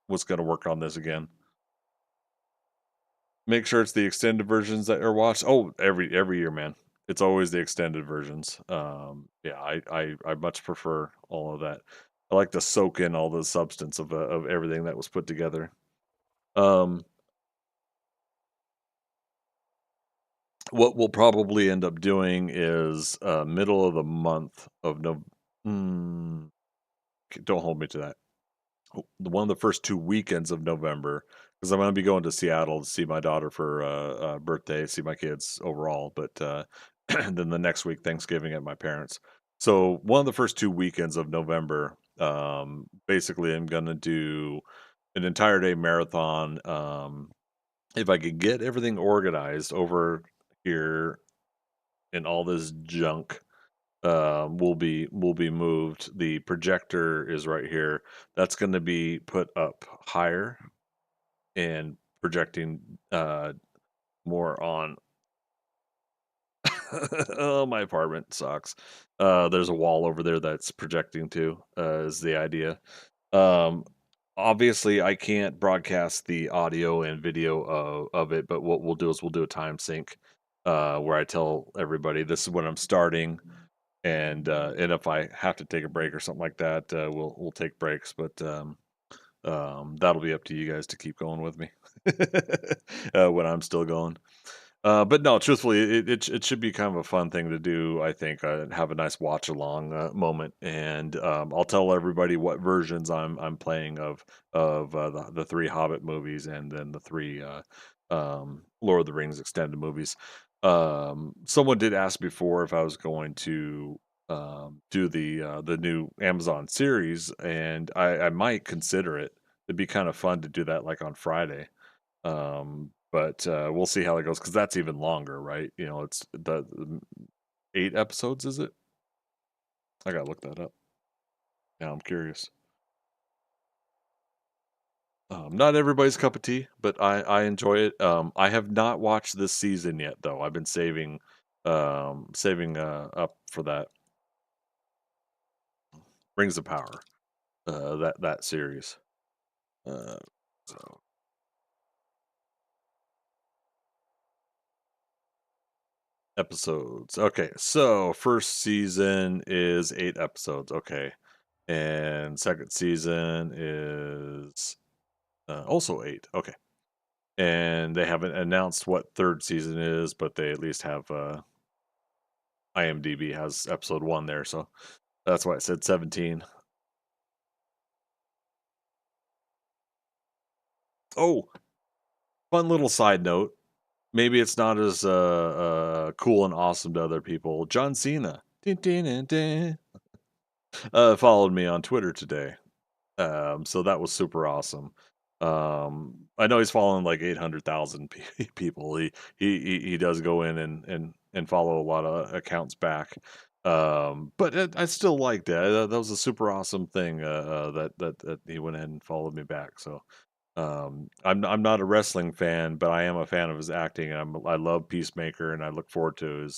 was going to work on this again. Make sure it's the extended versions that are watched. Oh, every year, man. It's always the extended versions. Yeah, I much prefer all of that. I like to soak in all the substance of everything that was put together. Um, what we'll probably end up doing is middle of the month of no. Mm, don't hold me to that. One of the first 2 weekends of November, because I'm going to be going to Seattle to see my daughter for birthday, see my kids overall. But and then the next week, Thanksgiving at my parents. So one of the first 2 weekends of November, basically, I'm going to do an entire day marathon. If I could get everything organized over here and all this junk will be moved. The projector is right here. That's going to be put up higher and projecting more on. Oh, my apartment sucks. There's a wall over there that's projecting too. Is the idea. Um, Obviously, I can't broadcast the audio and video of it, but what we'll do is we'll do a time sync where I tell everybody this is when I'm starting, and if I have to take a break or something like that, we'll take breaks. But that'll be up to you guys to keep going with me when I'm still going. But no, truthfully, it should be kind of a fun thing to do. I think have a nice watch along moment, and I'll tell everybody what versions I'm playing of the three Hobbit movies, and then the three Lord of the Rings extended movies. Someone did ask before if I was going to do the new Amazon series, and I might consider it. It'd be kind of fun to do that like on Friday. But we'll see how that goes because that's even longer, right? You know, it's the 8 episodes, is it? I gotta look that up. Now I'm curious. Not everybody's cup of tea, but I enjoy it. I have not watched this season yet, though. I've been saving up for that Rings of Power, that series. Uh, so episodes. Okay, so first season is 8 episodes. Okay, and second season is also 8. Okay, and they haven't announced what third season is, but they at least have IMDb has episode 1 there, so that's why it said 17. Oh, fun little side note. Maybe it's not as cool and awesome to other people. John Cena dun, dun, dun, dun, followed me on Twitter today. So that was super awesome. I know he's following like 800,000 people. He does go in and follow a lot of accounts back. But I still liked it. That was a super awesome thing. That he went in and followed me back. So I'm not a wrestling fan, but I am a fan of his acting, and I love Peacemaker, and I look forward to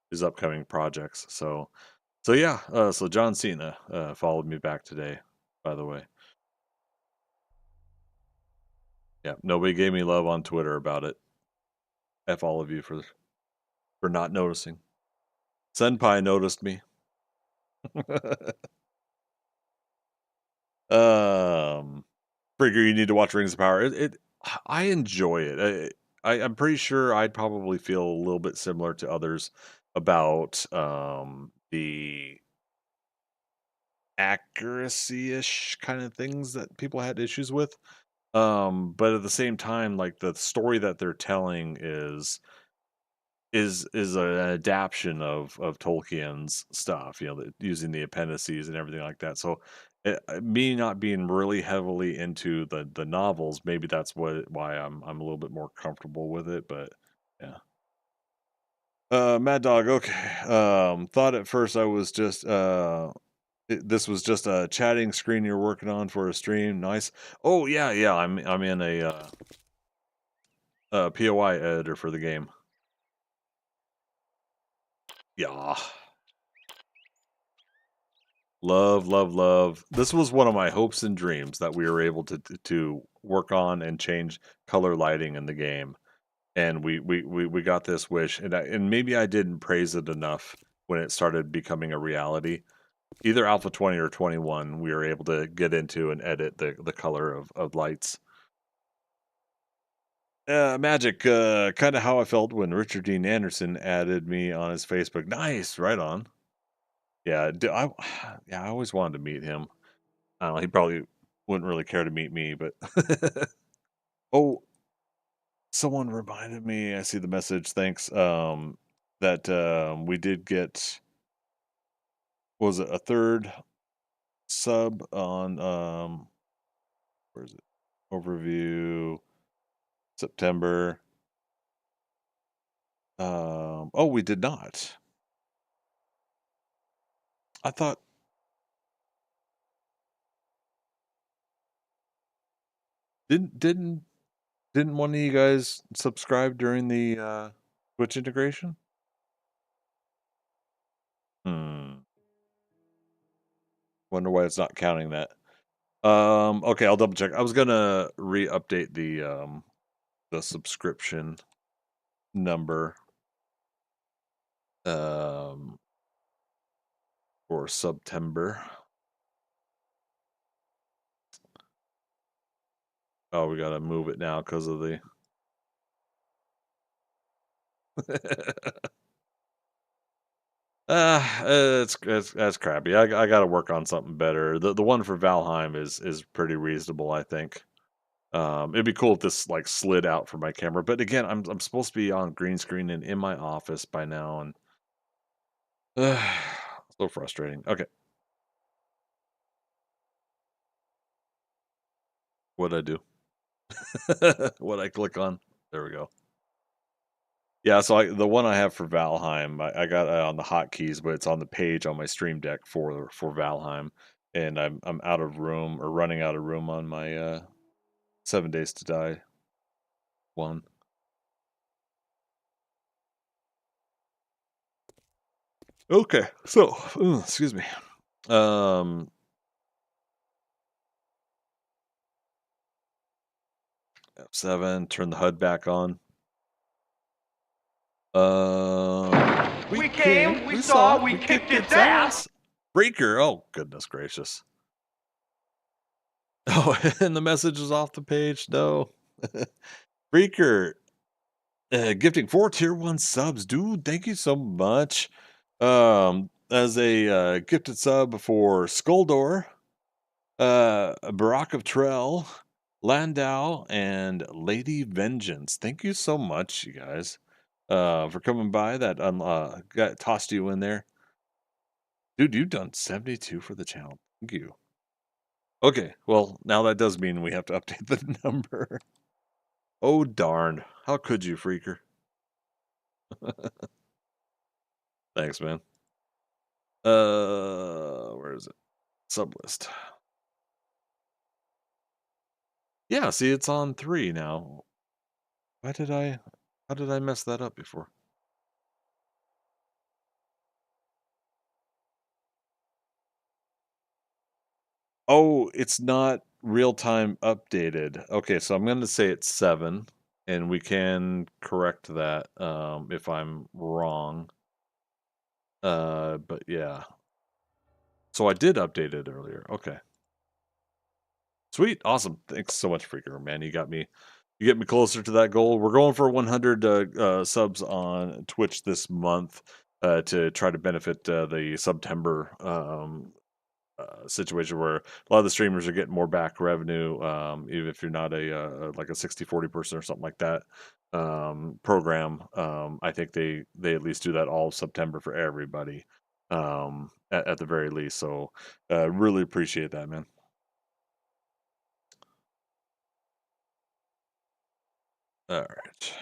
his upcoming projects. So yeah. So John Cena followed me back today. By the way. Yeah, nobody gave me love on Twitter about it. F all of you for not noticing. Senpai noticed me. um, Figure you need to watch Rings of Power. I enjoy it. I'm pretty sure I'd probably feel a little bit similar to others about the accuracy-ish kind of things that people had issues with. But at the same time, like the story that they're telling is an adaptation of Tolkien's stuff, you know, using the appendices and everything like that. So, me not being really heavily into the novels, maybe that's why I'm a little bit more comfortable with it. But yeah, Mad Dog. Okay, thought at first I was just this was just a chatting screen you're working on for a stream. Nice. Oh yeah, yeah. I'm in a POI editor for the game. Yeah. Love, love, love. This was one of my hopes and dreams that we were able to work on and change color lighting in the game, and we got this wish, and maybe I didn't praise it enough when it started becoming a reality. Either Alpha 20 or 21, we were able to get into and edit the color of lights. Magic, kind of how I felt when Richard Dean Anderson added me on his Facebook. Nice, right on. Yeah, yeah, I always wanted to meet him. I don't know, he probably wouldn't really care to meet me, but oh, someone reminded me, I see the message, thanks, that, we did get was it a 3rd sub on, where is it? Overview, September. Oh, we did not. I thought didn't didn't one of you guys subscribe during the, Twitch integration? Hmm, wonder why it's not counting that. Okay, I'll double check. I was gonna re-update the subscription number um for September. Oh, we gotta move it now because of the It's that's crappy. I got to work on something better. The one for Valheim is pretty reasonable, I think. It'd be cool if this like slid out from my camera, but again, I'm supposed to be on green screen and in my office by now, and so frustrating. Okay, what'd I do? What I click on? There we go. Yeah, so the one I have for Valheim, I got it on the hotkeys, but it's on the page on my Stream Deck for Valheim, and I'm out of room or running out of room on my 7 Days to Die one. Okay, so excuse me. Um, F7, turn the HUD back on. We came, we saw, we kicked its ass. Breaker. Oh goodness gracious. Oh, and the message is off the page. No. Breaker, gifting 4 tier 1 subs, dude. Thank you so much. As a gifted sub for Skuldor, Barack of Trell, Landau, and Lady Vengeance. Thank you so much, you guys, for coming by. That got tossed you in there, dude. You've done 72 for the channel. Thank you. Okay, well now that does mean we have to update the number. Oh darn! How could you, freaker? Thanks, man. Where is it? Sublist. Yeah, see, it's on 3 now. Why did I? How did I mess that up before? Oh, it's not real time updated. Okay, so I'm going to say it's 7, and we can correct that if I'm wrong. But yeah. So I did update it earlier. Okay. Sweet. Awesome. Thanks so much, Freaker, man. You get me closer to that goal. We're going for 100 subs on Twitch this month to try to benefit the September situation where a lot of the streamers are getting more back revenue, even if you're not like a 60-40 person or something like that program. I think they at least do that all of September for everybody, at the very least. So really appreciate that, man. All right.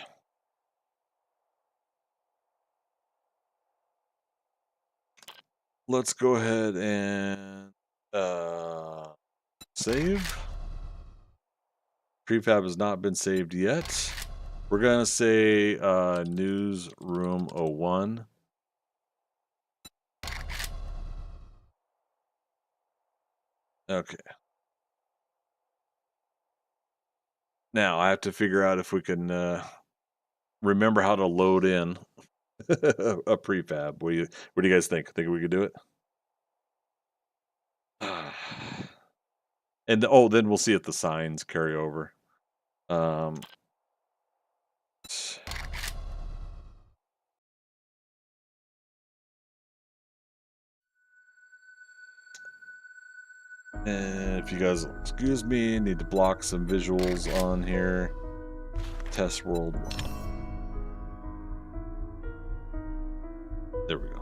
Let's go ahead and save. Prefab has not been saved yet. We're gonna say newsroom 01. Okay. Now I have to figure out if we can remember how to load in a prefab. What do you guys think? Think we could do it? And oh, then we'll see if the signs carry over. Um, and if you guys excuse me, need to block some visuals on here. Test world 1. There we go.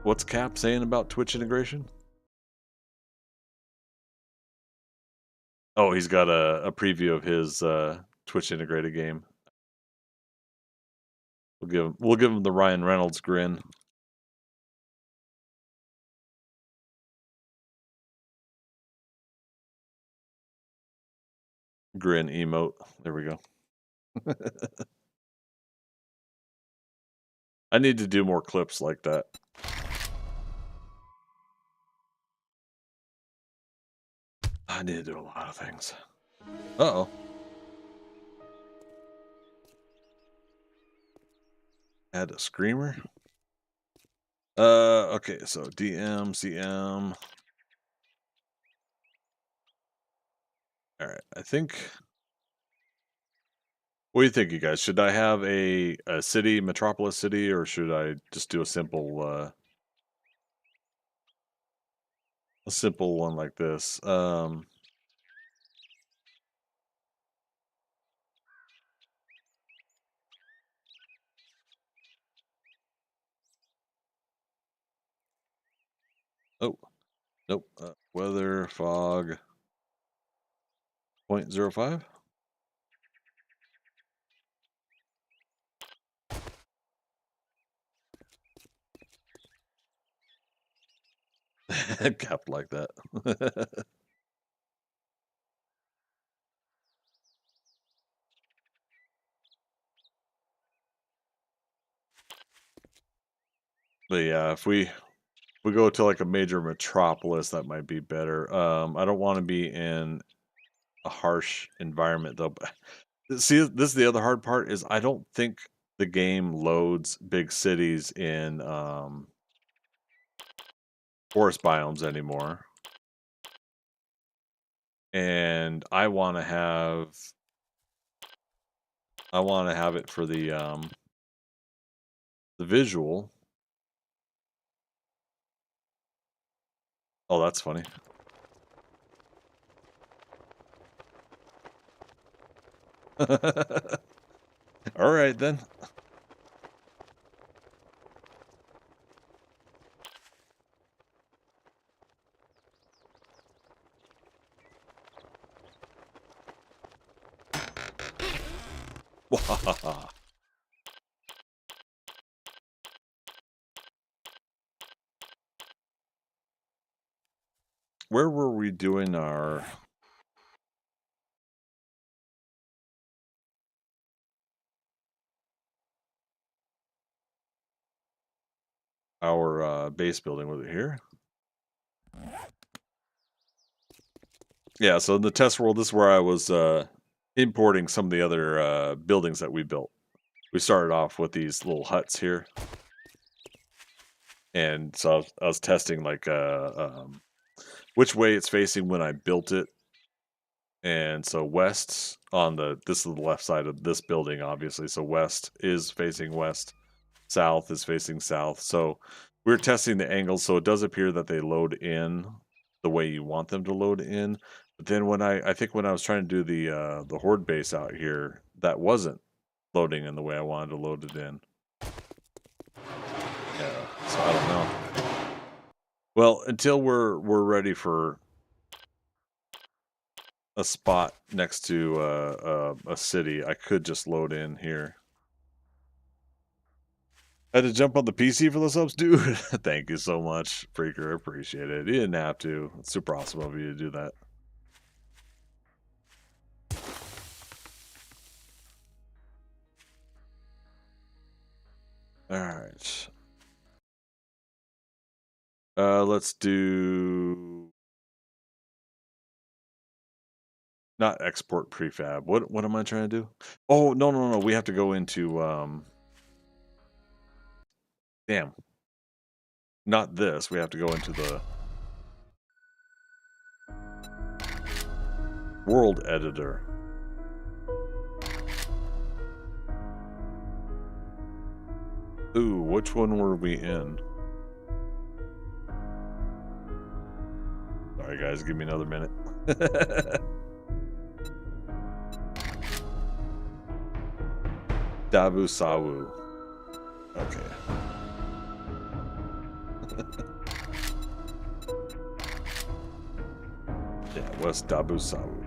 What's Cap saying about Twitch integration? Oh, he's got a preview of his Twitch integrated game. We'll give him the Ryan Reynolds grin. Grin emote. There we go. I need to do more clips like that. I need to do a lot of things. Uh-oh. Add a screamer. Okay, so DM, CM. All right, I think What do you think, you guys? Should I have a city, metropolis city, or should I just do a simple one like this? Oh, nope. Weather fog 0.05. Kept like that. But yeah, if we go to like a major metropolis, that might be better. I don't want to be in a harsh environment though. But see, this is the other hard part is I don't think the game loads big cities in forest biomes anymore. And I want to have it for the visual. Oh, that's funny. All right then. Where were we doing our base building? Was it here? Yeah, so in the test world, this is where I was importing some of the other buildings that we built. We started off with these little huts here, and so I was testing like which way it's facing when I built it. And so west on this is the left side of this building, obviously. So west is facing west, south is facing south. So we're testing the angles, so it does appear that they load in the way you want them to load in. But then when I think when I was trying to do the horde base out here, that wasn't loading in the way I wanted to load it in. Yeah, so I don't know. Well, until we're ready for a spot next to a city, I could just load in here. Had to jump on the PC for the subs, dude. Thank you so much, Freaker. Appreciate it. You didn't have to. It's super awesome of you to do that. All right. Let's do not export prefab. What am I trying to do? Oh, no. We have to go into damn. Not this. We have to go into the world editor. Ooh, which one were we in? Sorry guys, give me another minute. Dabu Sawu. Okay. Yeah, West Dabu Sawu.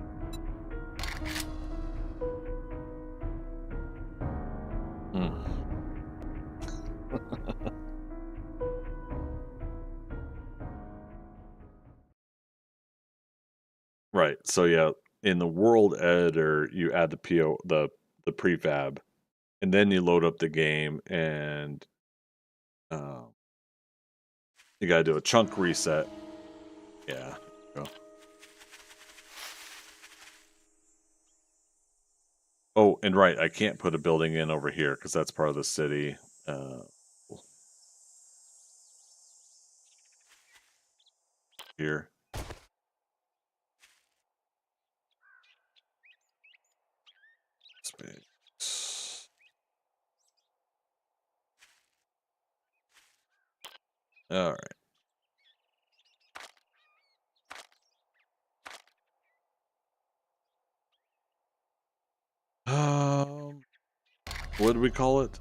Right. So yeah, in the world editor, you add the prefab, and then you load up the game, and uh, you got to do a chunk reset. Yeah. Go. Oh, and right, I can't put a building in over here because that's part of the city. Uh, Here. Space. All right. What do we call it?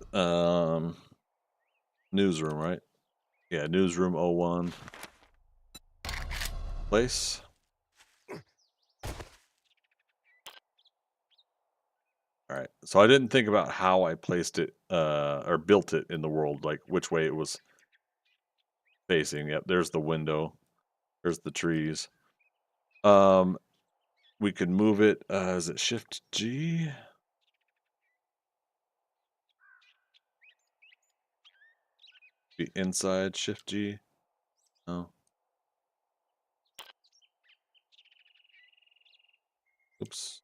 Newsroom, right? Yeah, newsroom 01 place. All right. So I didn't think about how I placed it or built it in the world, like which way it was facing. Yep, there's the window. There's the trees. Um we could move it is it shift G? Be inside shift G. Oh. Oops.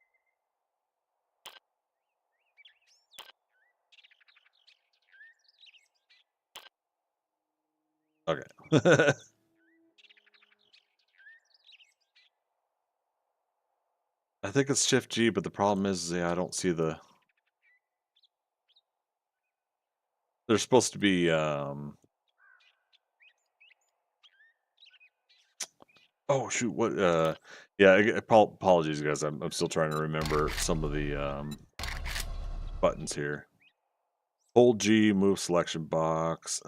Okay. I think it's shift G, but the problem is yeah, I don't see the there's supposed to be oh shoot, what yeah, apologies guys. I'm still trying to remember some of the buttons here. Hold G, move selection box.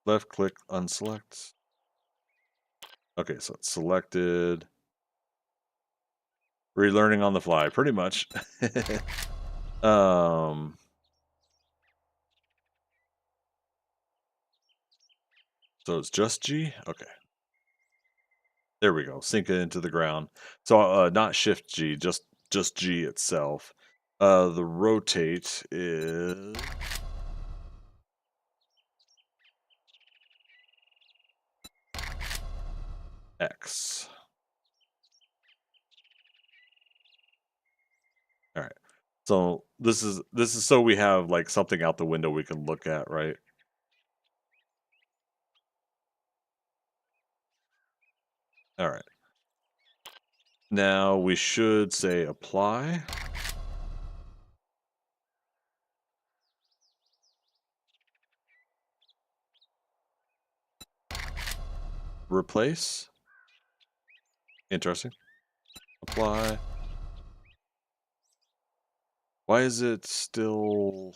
Left click, unselect. Okay, so it's selected. Relearning on the fly, pretty much. um so it's just G? Okay. There we go. Sink it into the ground. So not shift G, just G itself. The rotate is X. All right. So this is so we have like something out the window we can look at, right? All right. Now we should say apply. Replace. Interesting. Apply. Why is it still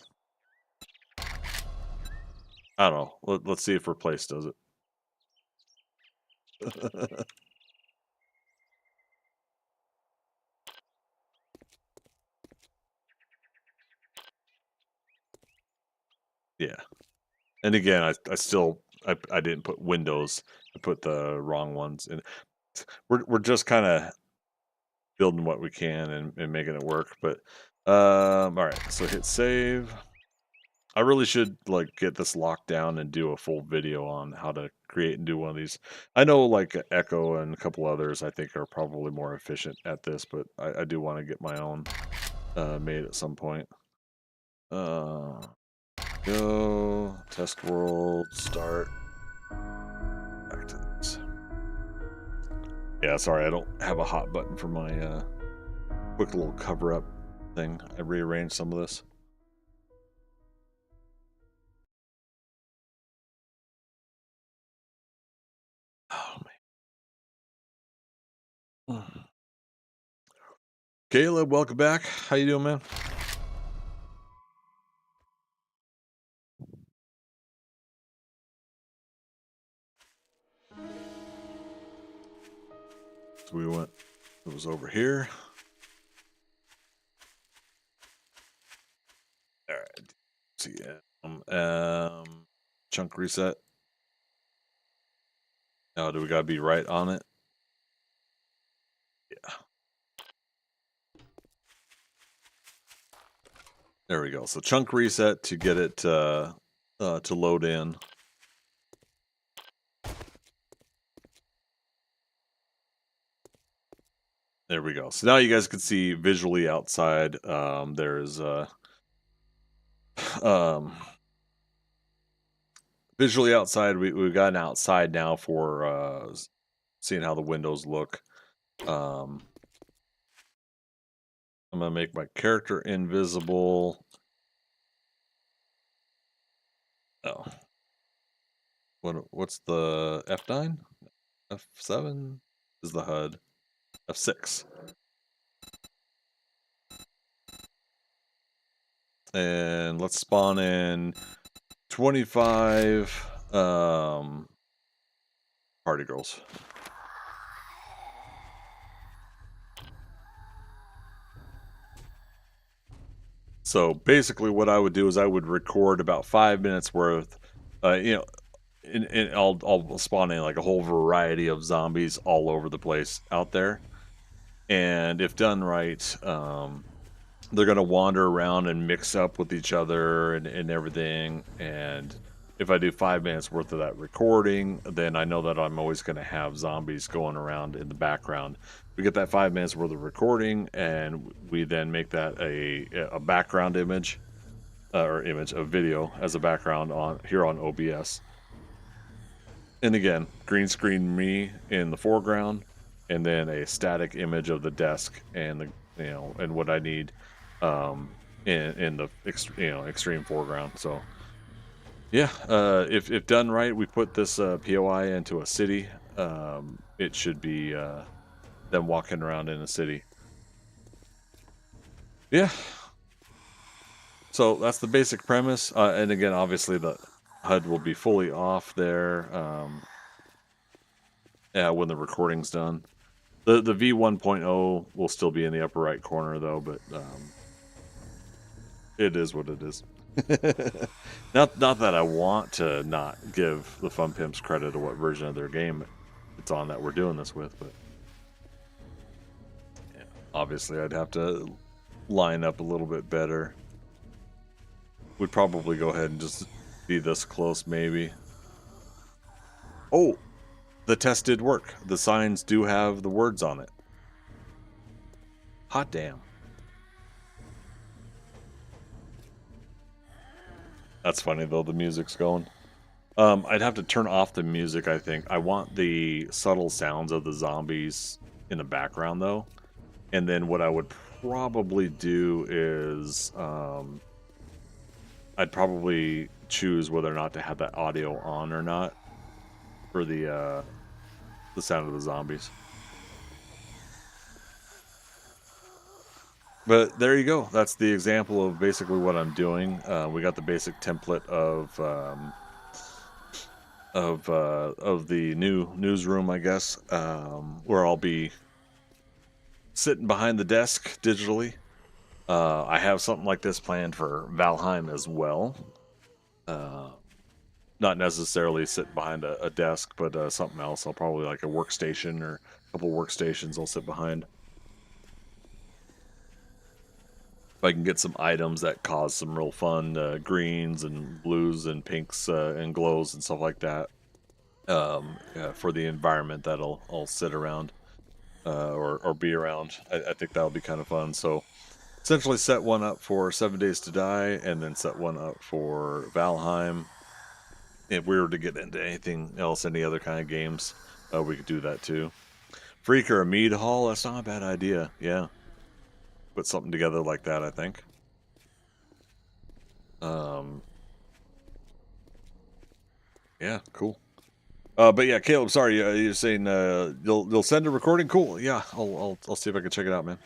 I don't know. Let's see if replace does it. Yeah. And again, I still I didn't put Windows. I put the wrong ones in. We're just kind of building what we can and making it work. But all right, so hit save. I really should like get this locked down and do a full video on how to create and do one of these. I know like Echo and a couple others I think are probably more efficient at this, but I do want to get my own made at some point. Go test world start. Back to this. Yeah, sorry, I don't have a hot button for my quick little cover up thing. I rearranged some of this. Oh man. Caleb, welcome back. How you doing, man? So we went. It was over here. All right. See, chunk reset. Now, do we gotta be right on it? Yeah. There we go. So chunk reset to get it to load in. There we go. So now you guys can see visually outside. There's um, visually outside. We've got an outside now for seeing how the windows look. I'm gonna make my character invisible. Oh, what's the F9? F7 is the HUD. F6. And let's spawn in 25 party girls. So basically what I would do is I would record about 5 minutes worth, you know, and I'll spawn in like a whole variety of zombies all over the place out there. And if done right, they're gonna wander around and mix up with each other and everything. And if I do 5 minutes worth of that recording, then I know that I'm always gonna have zombies going around in the background. We get that 5 minutes worth of recording, and we then make that a background image, or image of video as a background on here on OBS. And again, green screen me in the foreground, and then a static image of the desk and the and what I need in the extreme foreground. So yeah, if done right, we put this POI into a city. It should be them walking around in a city. Yeah. So that's the basic premise. And again, obviously the HUD will be fully off there. Yeah, when the recording's done. The v1.0 will still be in the upper right corner though, but it is what it is. Not that I want to not give the Fun Pimps credit to what version of their game it's on that we're doing this with, but yeah, obviously I'd have to line up a little bit better. We'd probably go ahead and just be this close, maybe. Oh, the test did work. The signs do have the words on it. Hot damn. That's funny though, the music's going. I'd have to turn off the music, I think. I want the subtle sounds of the zombies in the background though. And then what I would probably do is I'd probably choose whether or not to have that audio on or not for the sound of the zombies. But there you go. That's the example of basically what I'm doing. We got the basic template of the new newsroom, I guess, where I'll be sitting behind the desk digitally. I have something like this planned for Valheim as well. Not necessarily sit behind a desk, but something else. I'll probably like a workstation or a couple workstations I'll sit behind. If I can get some items that cause some real fun greens and blues and pinks and glows and stuff like that, yeah, for the environment that I'll sit around or be around. I think that'll be kind of fun. So essentially set one up for 7 Days to Die and then set one up for Valheim. If we were to get into anything else, any other kind of games, we could do that too. Freak or a mead hall, that's not a bad idea. Yeah. Put something together like that, I think. Yeah, cool. But yeah, Caleb, sorry, you're saying you'll send a recording. Cool. Yeah, I'll see if I can check it out, man.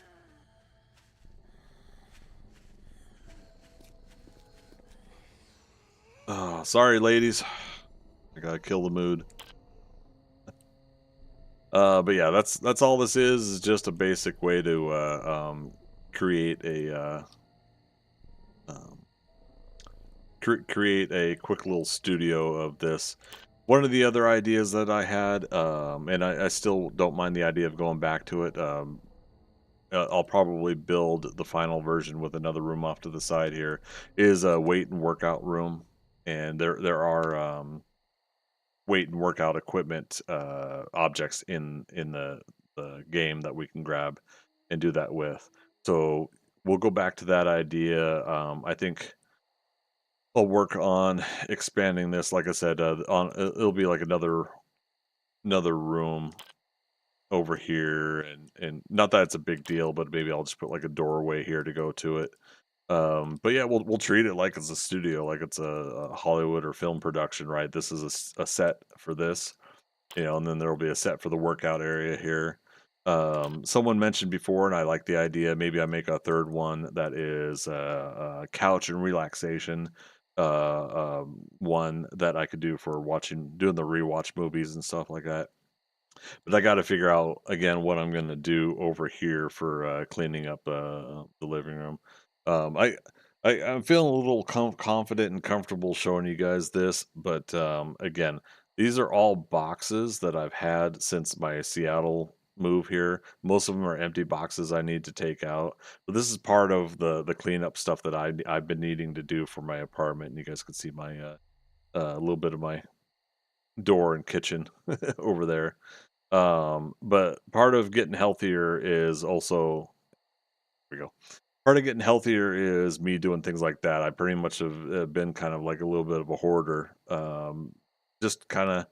Oh, sorry, ladies. I gotta kill the mood. But yeah, that's all this is just a basic way to create a create a quick little studio of this. One of the other ideas that I had, and I still don't mind the idea of going back to it. I'll probably build the final version with another room off to the side here. Is a weight and workout room, and there are weight and workout equipment objects in the game that we can grab and do that with. So we'll go back to that idea. I think I'll work on expanding this. Like I said, on it'll be like another room over here, and not that it's a big deal, but maybe I'll just put like a doorway here to go to it. But yeah, we'll treat it like it's a studio, like it's a Hollywood or film production, right? This is a set for this, and then there'll be a set for the workout area here. Someone mentioned before, and I like the idea. Maybe I make a third one that is couch and relaxation. One that I could do for doing the rewatch movies and stuff like that. But I got to figure out again what I'm going to do over here for cleaning up the living room. Um, I, I'm feeling a little confident and comfortable showing you guys this, but again, these are all boxes that I've had since my Seattle move here. Most of them are empty boxes I need to take out. But this is part of the cleanup stuff that I've been needing to do for my apartment. And you guys can see my a little bit of my door and kitchen over there. But part of getting healthier is also here we go. Part of getting healthier is me doing things like that. I pretty much have been kind of like a little bit of a hoarder. Just kind of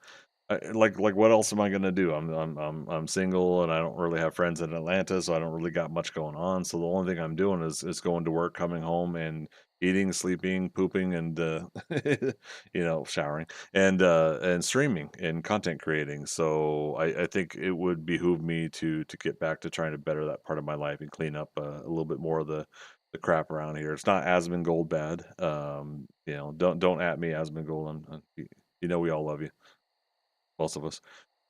like what else am I gonna do? I'm single and I don't really have friends in Atlanta, so I don't really got much going on. So the only thing I'm doing is going to work, coming home, and eating, sleeping, pooping, and showering and streaming and content creating. So I think it would behoove me to get back to trying to better that part of my life and clean up a little bit more of the crap around here. It's not Asmongold bad. Don't at me, Asmongold. We all love you, most of us.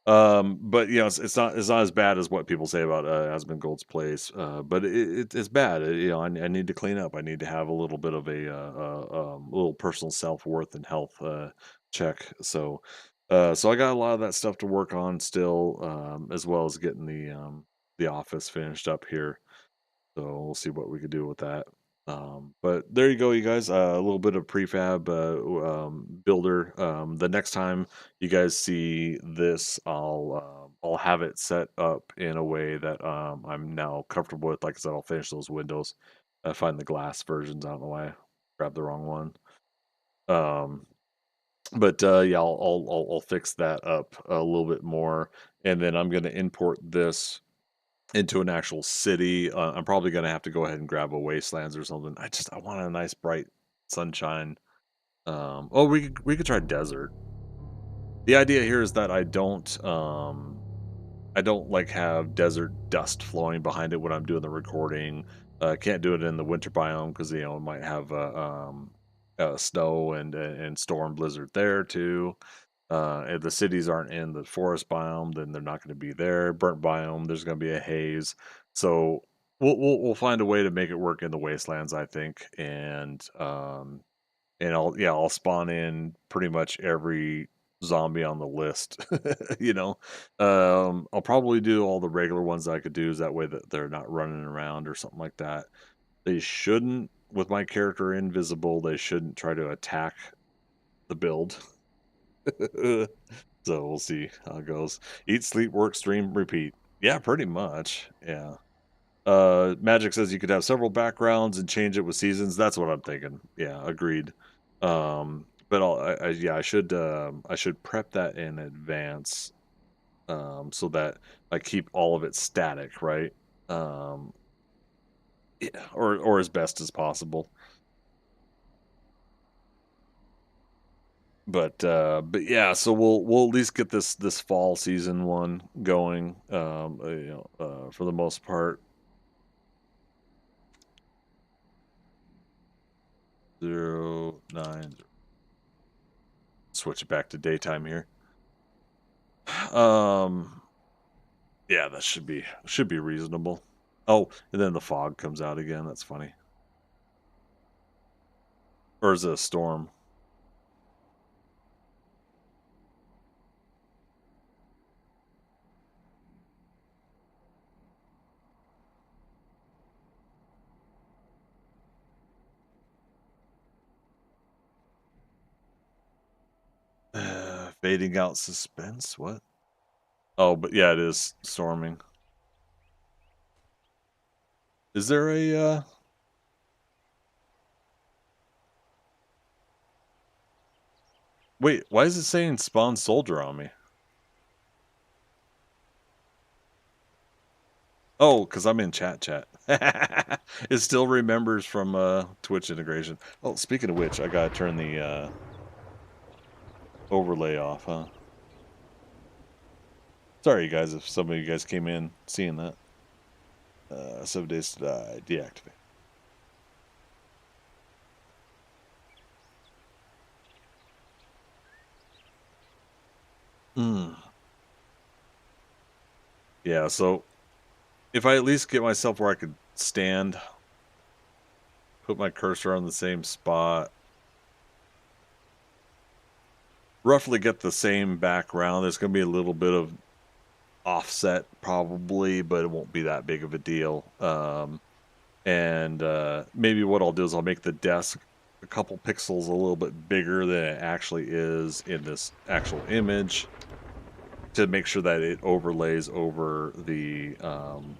But it's not as bad as what people say about Asmongold's place. But it's bad. I need to clean up. I need to have a little bit of a little personal self worth and health check. So I got a lot of that stuff to work on still, as well as getting the office finished up here. So we'll see what we could do with that. But there you go, you guys. A little bit of prefab builder. The next time you guys see this, I'll have it set up in a way that I'm now comfortable with. Like I said, I'll finish those windows. I find the glass versions. I don't know why I grabbed the wrong one. Um, but yeah, I'll fix that up a little bit more, and then I'm going to import this into an actual city. I'm probably gonna have to go ahead and grab a wastelands or something. I want a nice bright sunshine. Oh, we could try desert. The idea here is that I don't like have desert dust flowing behind it when I'm doing the recording. Can't do it in the winter biome because it might have snow and storm blizzard there too. If the cities aren't in the forest biome, then they're not going to be there. Burnt biome, there's going to be a haze. So we'll find a way to make it work in the wastelands, I think, and I'll spawn in pretty much every zombie on the list. you know, I'll probably do all the regular ones that I could do, is that way that they're not running around or something like that. They shouldn't, with my character invisible, they shouldn't try to attack the build. So we'll see how it goes. Eat, sleep, work, stream, repeat. Yeah, pretty much. Yeah. Magic says you could have several backgrounds and change it with seasons. That's what I'm thinking. Yeah, agreed. But I should prep that in advance, so that I keep all of it static, right? Um, yeah, or as best as possible. But yeah, so we'll at least get this fall season one going. For the most part, 09. Switch it back to daytime here. Um, yeah, that should be reasonable. Oh, and then the fog comes out again. That's funny. Or is it a storm? Fading out suspense. What? Oh, but yeah, it is storming. Is there a wait, why is it saying spawn soldier on me? Oh, because I'm in chat. It still remembers from Twitch integration. Oh, speaking of which, I gotta turn the overlay off, huh? Sorry, you guys, if some of you guys came in seeing that. 7 days to die, deactivate. Mm. Yeah, so if I at least get myself where I could stand, put my cursor on the same spot, roughly get the same background, there's going to be a little bit of offset probably, but it won't be that big of a deal. And maybe what I'll do is I'll make the desk a couple pixels a little bit bigger than it actually is in this actual image, to make sure that it overlays over the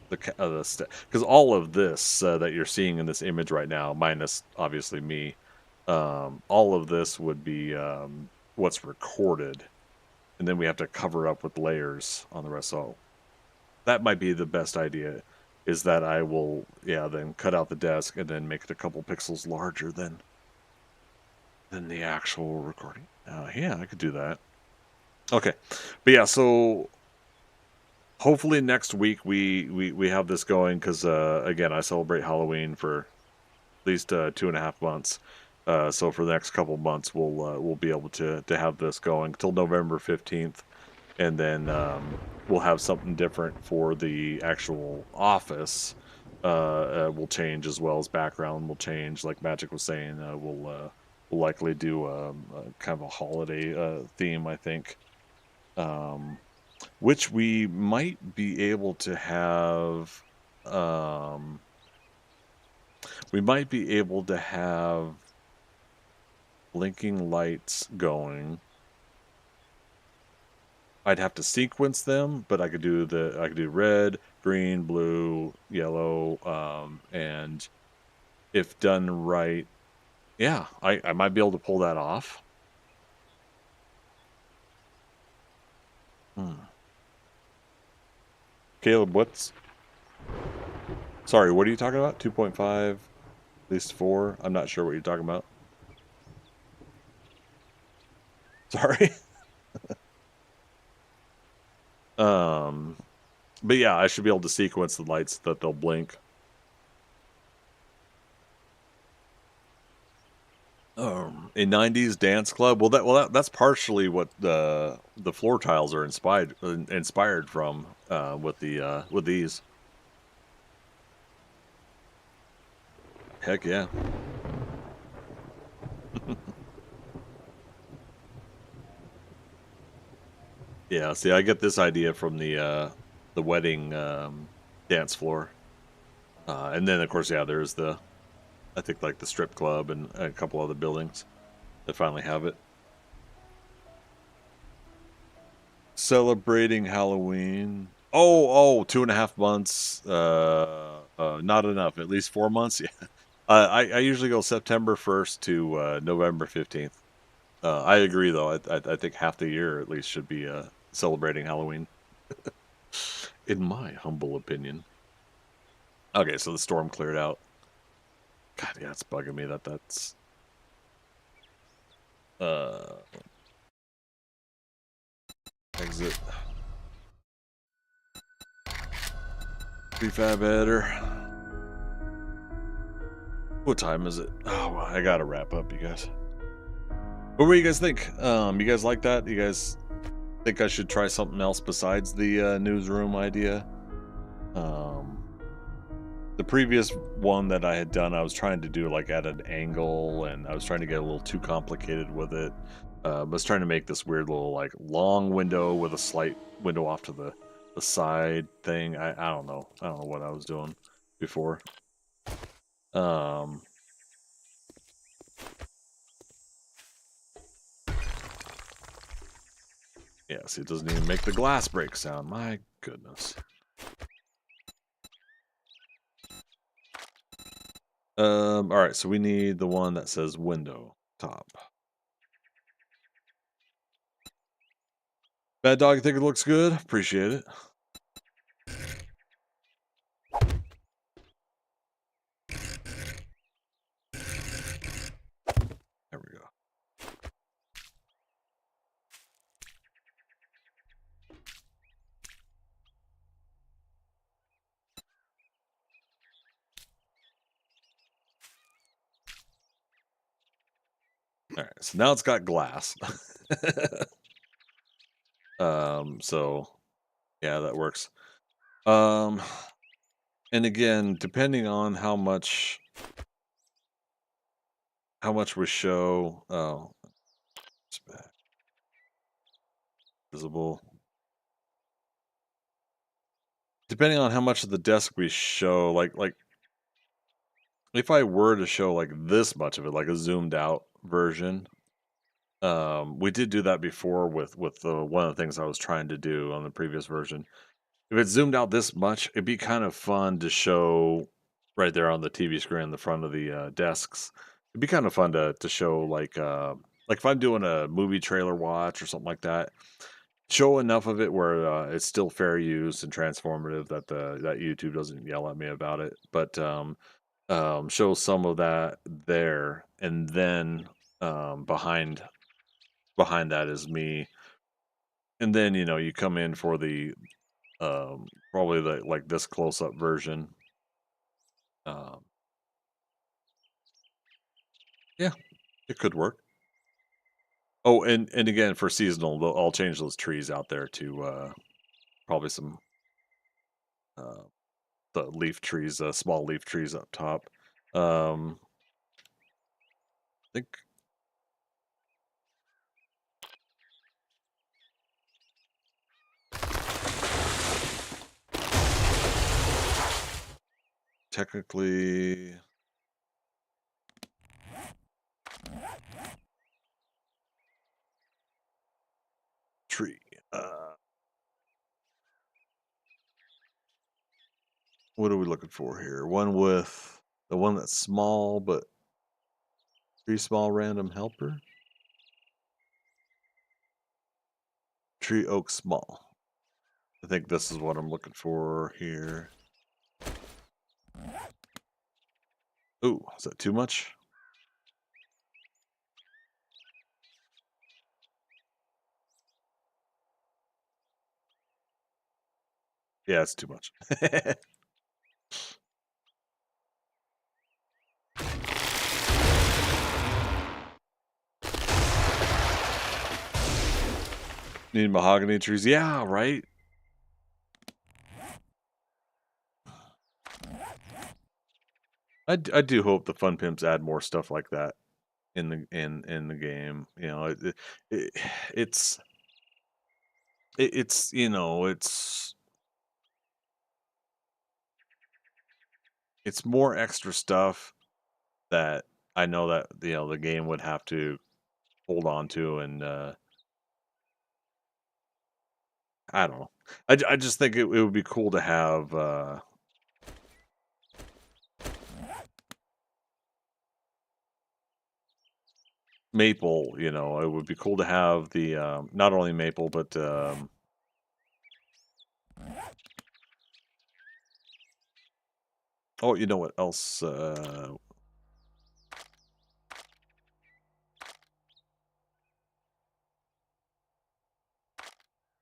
because all of this that you're seeing in this image right now, minus obviously me, all of this would be what's recorded, and then we have to cover up with layers on the rest. So that might be the best idea, is that I will, yeah, then cut out the desk and then make it a couple pixels larger than the actual recording. Yeah, I could do that. Okay, but yeah, so hopefully next week we have this going, because again, I celebrate Halloween for at least 2.5 months. So for the next couple months, we'll be able to have this going till November 15th, and then we'll have something different for the actual office. Will change, as well as background will change. Like Magic was saying, we'll likely do kind of a holiday theme, I think. Um, which we might be able to have. Um, we might be able to have blinking lights going. I'd have to sequence them, but I could do red, green, blue, yellow, and if done right, yeah, I might be able to pull that off. Hmm. Caleb, sorry, what are you talking about? 2.5, at least 4? I'm not sure what you're talking about. Sorry. Um, but yeah, I should be able to sequence the lights that they'll blink. A 90s dance club. That's partially what the floor tiles are inspired from with these. Heck yeah. Yeah, see, I get this idea from the wedding dance floor. And then of course, yeah, there's I think like the strip club and a couple other buildings that finally have it. Celebrating Halloween. Oh, 2.5 months. Not enough. At least 4 months. Yeah. I usually go September 1st to November 15th. I agree, though. I think half the year at least should be celebrating Halloween, in my humble opinion. Okay, so the storm cleared out. God, yeah, it's bugging me that's uh exit prefab editor. What time is it? Oh, well, I gotta wrap up, you guys. What do you guys think? You guys like that? You guys think I should try something else besides the newsroom idea? Um, the previous one that I had done, I was trying to do like at an angle, and I was trying to get a little too complicated with it. I was trying to make this weird little like long window with a slight window off to the side thing. I don't know. I don't know what I was doing before. Um, yeah, see, it doesn't even make the glass break sound. My goodness. All right, so we need the one that says window top. Bad dog, you think it looks good? Appreciate it. All right, so now it's got glass. So yeah, that works. Um, and again, depending on how much we show, oh, it's back, visible. Depending on how much of the desk we show, like if I were to show like this much of it, like a zoomed out version, we did do that before with one of the things I was trying to do on the previous version. If it zoomed out this much, it'd be kind of fun to show right there on the TV screen in the front of the desks. It'd be kind of fun to show like if I'm doing a movie trailer watch or something like that. Show enough of it where it's still fair use and transformative that YouTube doesn't yell at me about it. But show some of that there, and then behind that is me, and then you come in for the probably the like this close up version. Um, yeah, it could work. Oh, and again for seasonal, I'll change those trees out there to probably some uh, the leaf trees, small leaf trees up top. I think technically tree. Uh, what are we looking for here? One with the one that's small, but tree small random helper. Tree oak small. I think this is what I'm looking for here. Ooh, is that too much? Yeah, it's too much. Need mahogany trees. Yeah, right. I do hope the Fun Pimps add more stuff like that in the game. It, it's it's it's more extra stuff that I know that the game would have to hold on to, and I don't know. I just think it would be cool to have maple. It would be cool to have the not only maple but oh, you know what else?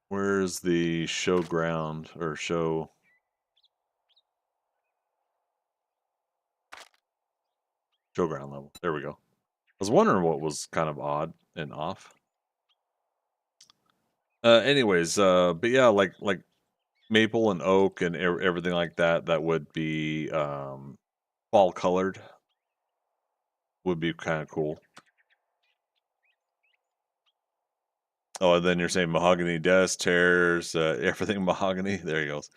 Where's the showground or showground level? There we go. I was wondering what was kind of odd and off. Anyways, but yeah, like maple and oak and everything like that. That would be fall colored. Would be kind of cool. Oh, and then you're saying mahogany desk, chairs, everything mahogany. There he goes.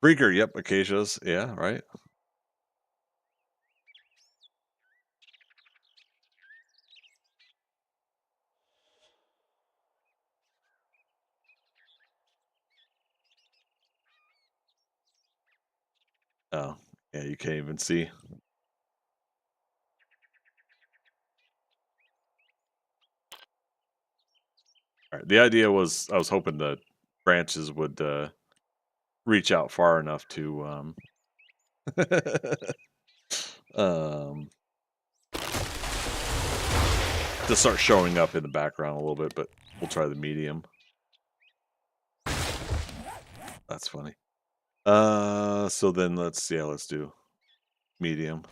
Breaker, yep, acacias. Yeah, right. Oh, yeah, you can't even see. All right. The idea was I was hoping the branches would reach out far enough um, to start showing up in the background a little bit, but we'll try the medium. That's funny. So then let's do medium.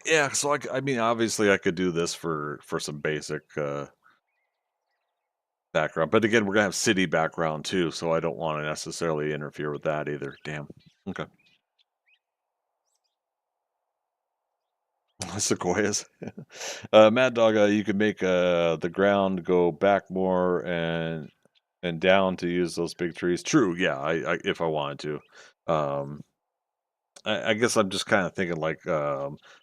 Yeah, so I mean, obviously, I could do this for some basic background, but again, we're gonna have city background too, so I don't want to necessarily interfere with that either. Damn. Okay. Sequoias. Mad Dog, you could make the ground go back more and down to use those big trees. True, yeah. I if I wanted to. I guess I'm just kind of thinking like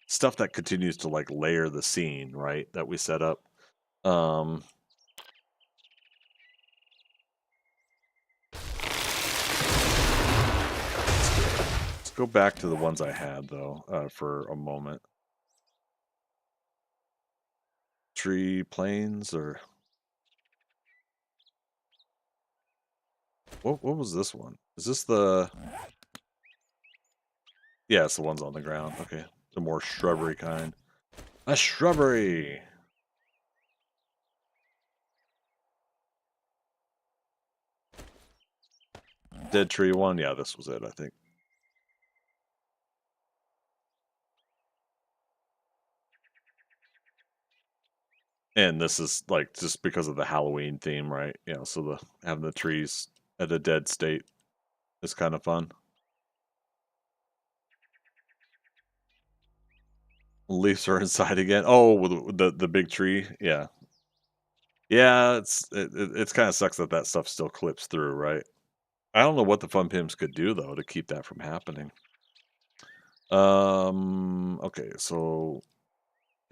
stuff that continues to like layer the scene, right? That we set up. Um, let's go back to the ones I had though for a moment. Tree plains or what was this one? Is this the yeah, it's the ones on the ground. Okay. The more shrubbery kind. A shrubbery. Dead tree one. Yeah, this was it, I think. And this is like just because of the Halloween theme, right? You know, so the having the trees at a dead state is kind of fun. Leaves are inside again. Oh, with the big tree. Yeah, yeah. It's kind of sucks that that stuff still clips through, right? I don't know what the fun pimps could do though to keep that from happening. Okay, so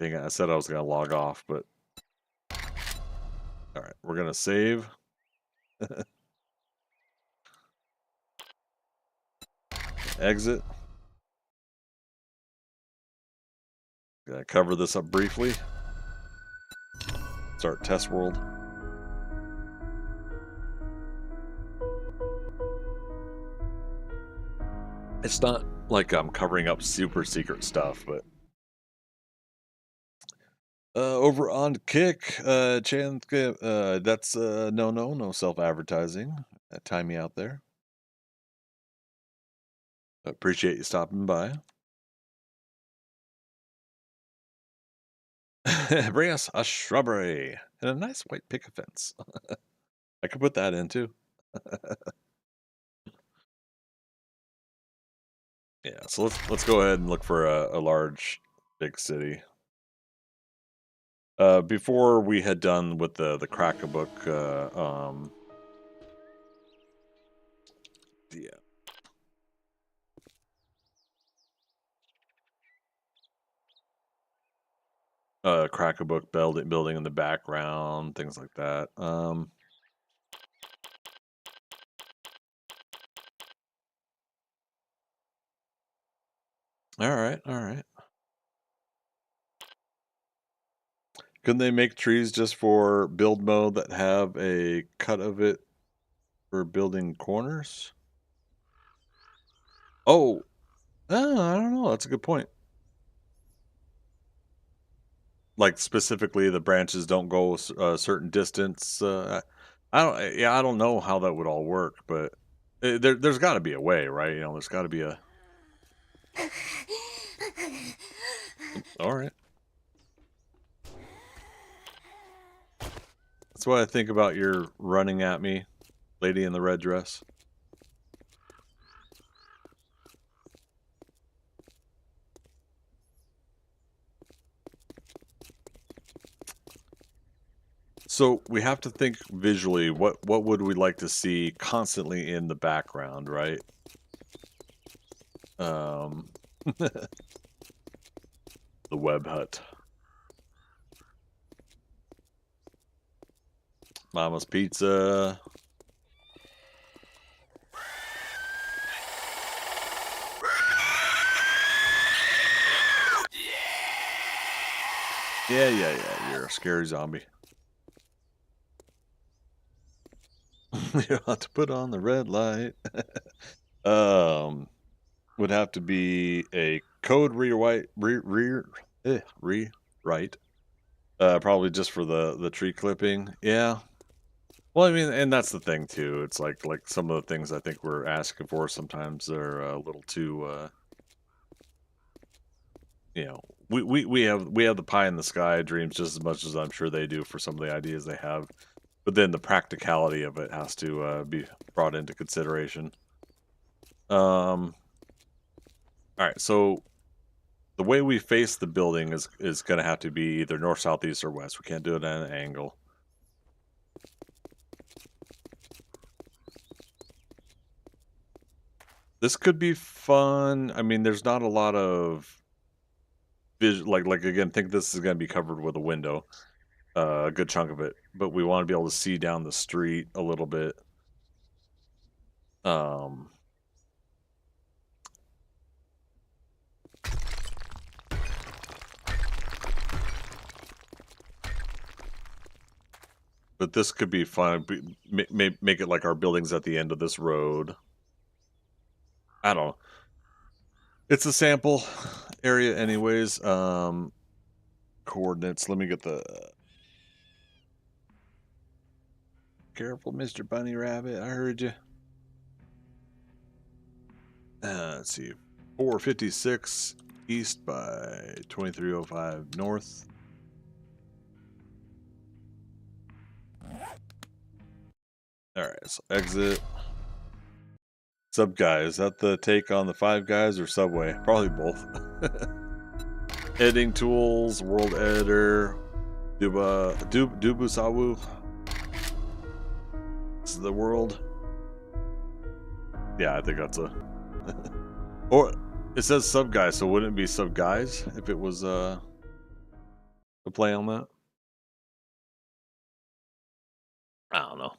dang it, I said I was gonna log off, but all right, we're gonna save. Exit. Gonna cover this up briefly. Start test world. It's not like I'm covering up super secret stuff, but over on Kick, that's no self-advertising. Time me out there. Appreciate you stopping by. Bring us a shrubbery and a nice white picket fence. I could put that in too. Yeah, so let's go ahead and look for a large, big city. Before we had done with the Crack-a-Book, yeah, Crack-a-Book building in the background, things like that. All right, all right. Couldn't they make trees just for build mode that have a cut of it for building corners? Oh, I don't know. That's a good point. Like specifically, the branches don't go a certain distance. I don't. Yeah, I don't know how that would all work, but there's got to be a way, right? You know, there's got to be a. All right. That's what I think about your running at me, lady in the red dress. So we have to think visually. What would we like to see constantly in the background, right? Um, the web hut, Mama's Pizza. Yeah. You're a scary zombie. You have to put on the red light. um, would have to be a code rewrite. Probably just for the tree clipping. Yeah. Well, I mean, and that's the thing too. It's like some of the things I think we're asking for sometimes are a little too, you know, we have the pie in the sky dreams just as much as I'm sure they do for some of the ideas they have. But then the practicality of it has to be brought into consideration. All right, so the way we face the building is going to have to be either north, south, east, or west. We can't do it at an angle. This could be fun. I mean, there's not a lot of like again, think this is going to be covered with a window, a good chunk of it, but we want to be able to see down the street a little bit. Um, but this could be fun. Make it like our buildings at the end of this road. I don't know. It's a sample area anyways. Coordinates. Let me get the careful, Mr. Bunny Rabbit. I heard you. Let's see. 456 east by 2305 north. Alright, so exit. Sub guy, is that the take on the Five Guys or Subway? Probably both. Editing tools, world editor, Dubusawu. This is the world. Yeah, I think that's a. Or it says sub guy, so wouldn't it be sub guys if it was a play on that? I don't know.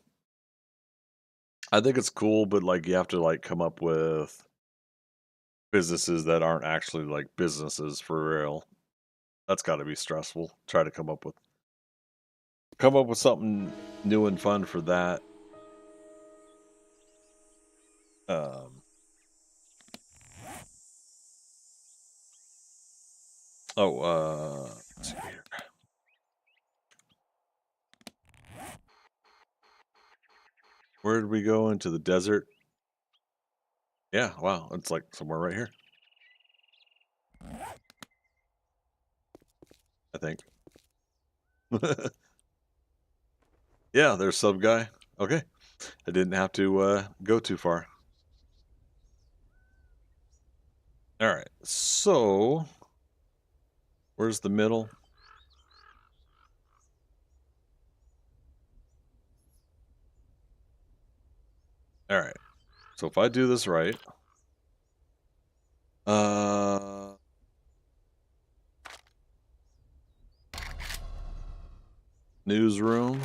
I think it's cool, but like you have to like come up with businesses that aren't actually like businesses for real. That's got to be stressful. Try to come up with something new and fun for that. Um, let's see here. Where did we go into the desert? Yeah, wow, it's like somewhere right here. I think. Yeah, there's sub guy. Okay, I didn't have to go too far. All right, so where's the middle? All right, so if I do this right, newsroom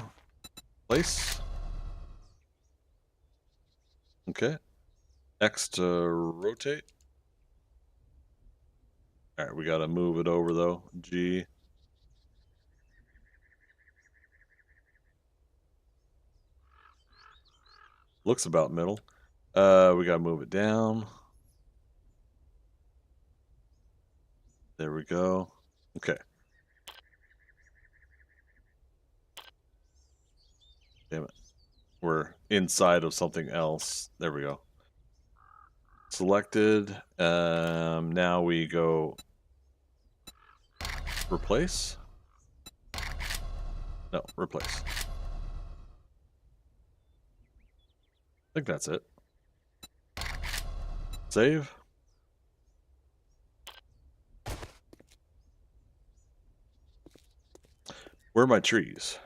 place. Okay, X to rotate. All right, we got to move it over though. G. Looks about middle. We got to move it down. There we go. Okay. Damn it. We're inside of something else. There we go. Selected. Now we go replace. No, replace. I think that's it. Save. Where are my trees?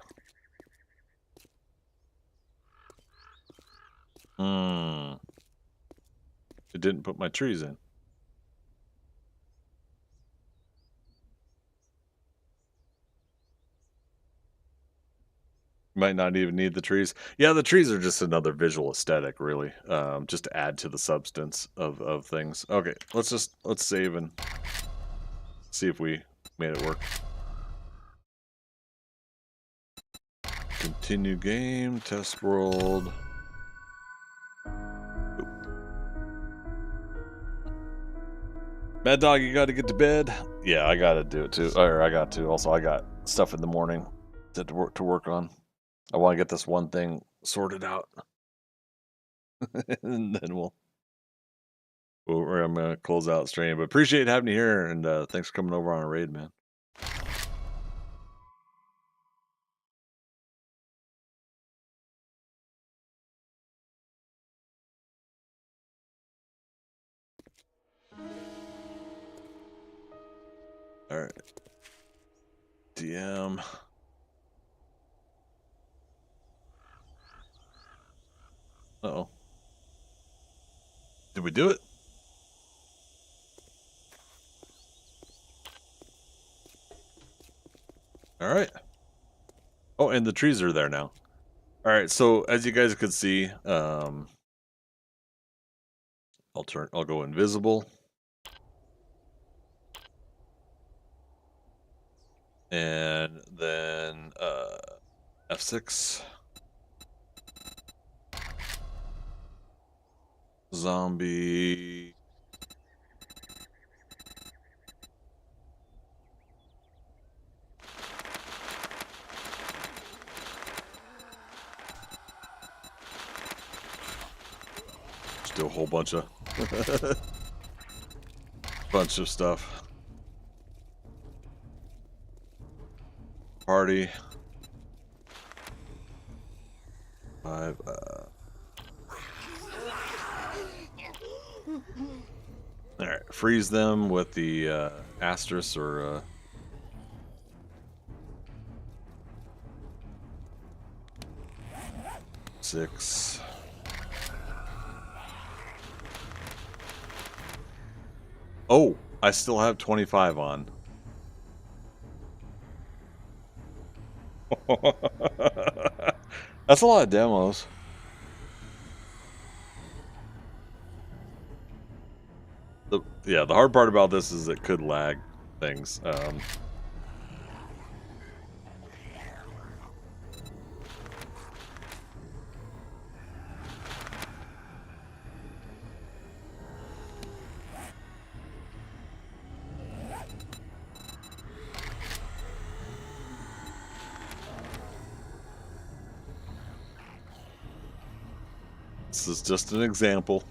It didn't put my trees in. Might not even need the trees. Yeah, the trees are just another visual aesthetic, really. Just to add to the substance of things. Okay, let's save and see if we made it work. Continue game, test world. Mad Dog, you got to get to bed. Yeah, I got to do it too. Or I got to. Also, I got stuff in the morning to work on. I want to get this one thing sorted out, and then we'll I'm gonna close out stream, but appreciate having you here, and thanks for coming over on a raid, man. All right, DM. Uh-oh. Did we do it? All right. Oh, and the trees are there now. All right, so as you guys could see, I'll go invisible. And then F6. Zombie. Just do a whole bunch of stuff. Party. 5. All right, freeze them with the asterisk or 6. Oh, I still have 25 on. That's a lot of demos. Yeah, the hard part about this is it could lag things. This is just an example.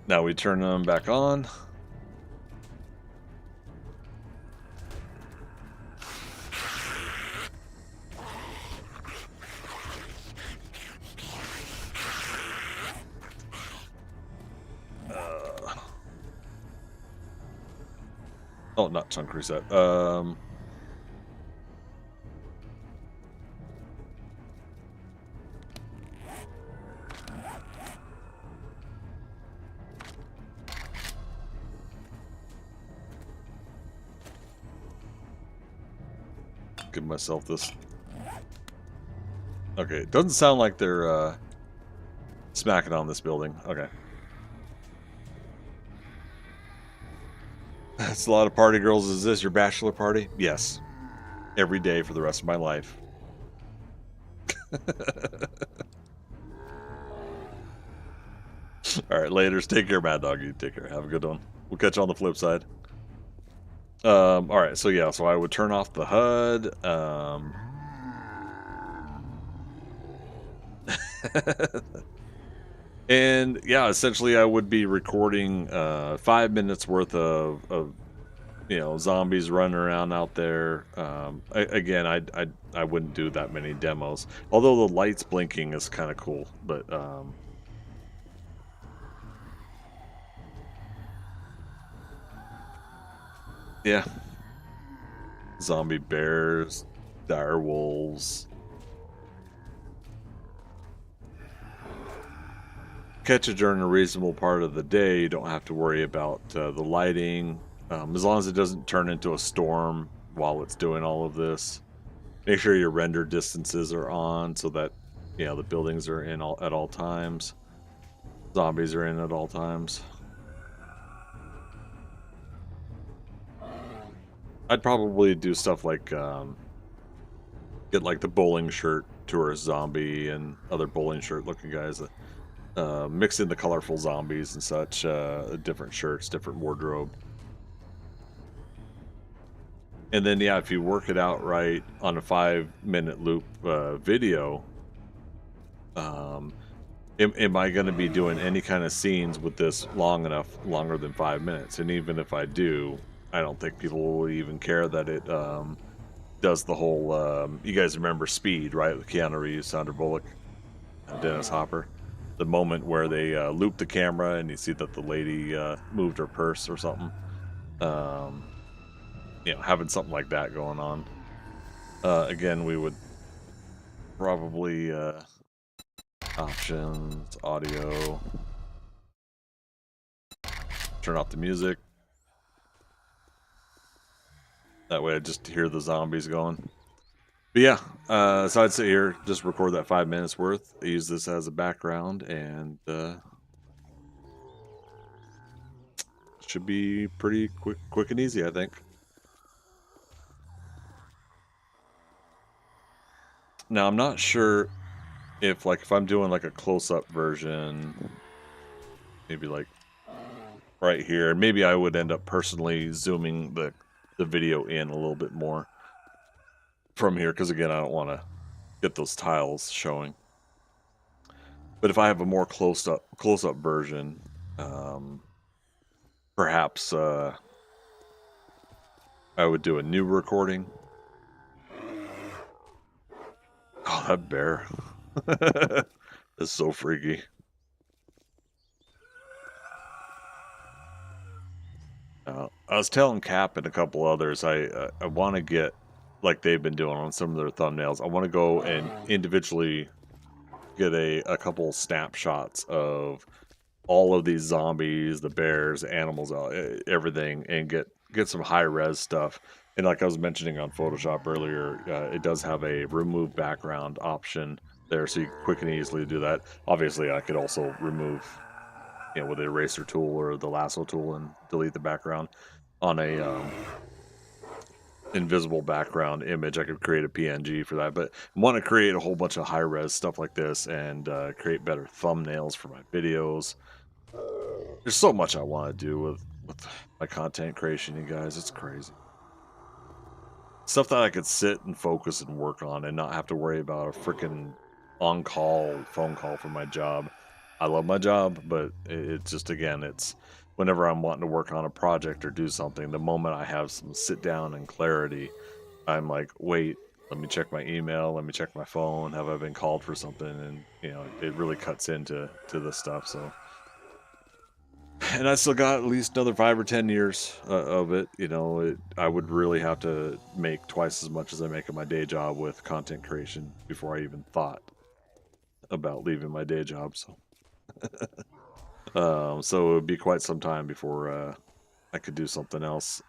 Now we turn them back on. Oh, not chunk reset. Give myself this. Okay, it doesn't sound like they're smacking on this building. Okay. That's a lot of party girls. Is this your bachelor party? Yes. Every day for the rest of my life. All right, laters. Take care, Mad Dog. You take care. Have a good one. We'll catch you on the flip side. All right, so yeah, so I would turn off the HUD. And yeah, essentially I would be recording 5 minutes worth of zombies running around out there. Again, I wouldn't do that many demos, although the lights blinking is kind of cool. But yeah, zombie bears, dire wolves. Catch it during a reasonable part of the day. You don't have to worry about the lighting, as long as it doesn't turn into a storm while it's doing all of this. Make sure your render distances are on so that the buildings are in at all times. Zombies are in at all times. I'd probably do stuff like get like the bowling shirt tourist zombie and other bowling shirt looking guys that mix in the colorful zombies and such, different shirts, different wardrobe. And then, yeah, if you work it out right on a 5-minute loop video, am I going to be doing any kind of scenes with this longer than 5 minutes? And even if I do, I don't think people will even care that it does the whole. You guys remember Speed, right? With Keanu Reeves, Sandra Bullock, and Dennis Hopper. The moment where they loop the camera and you see that the lady moved her purse or something. Um, having something like that going on. Again, we would probably options, audio, turn off the music. That way I just hear the zombies going. But yeah, so I'd sit here, just record that 5 minutes worth, use this as a background, and should be pretty quick and easy, I think. Now, I'm not sure if I'm doing like a close-up version, maybe like right here, maybe I would end up personally zooming the video in a little bit more from here, because again, I don't want to get those tiles showing. But if I have a more close up version, um, perhaps I would do a new recording. Oh, that bear. It's so freaky. I was telling Cap and a couple others, I want to get, like they've been doing on some of their thumbnails, I want to go and individually get a couple snapshots of all of these zombies, the bears, animals, everything, and get some high res stuff. And like I was mentioning on Photoshop earlier, it does have a remove background option there, so you quick and easily do that. Obviously, I could also remove, with the eraser tool or the lasso tool and delete the background on a invisible background image. I could create a PNG for that, but I want to create a whole bunch of high res stuff like this and create better thumbnails for my videos. There's so much I want to do with my content creation, you guys. It's crazy. Stuff that I could sit and focus and work on and not have to worry about a freaking on-call phone call for my job. I love my job, but it's just, again, it's whenever I'm wanting to work on a project or do something, the moment I have some sit down and clarity, I'm like, wait, let me check my email, let me check my phone. Have I been called for something? And it really cuts into this stuff. So. And I still got at least another 5 or 10 years of it. I would really have to make twice as much as I make at my day job with content creation before I even thought about leaving my day job. So it would be quite some time before I could do something else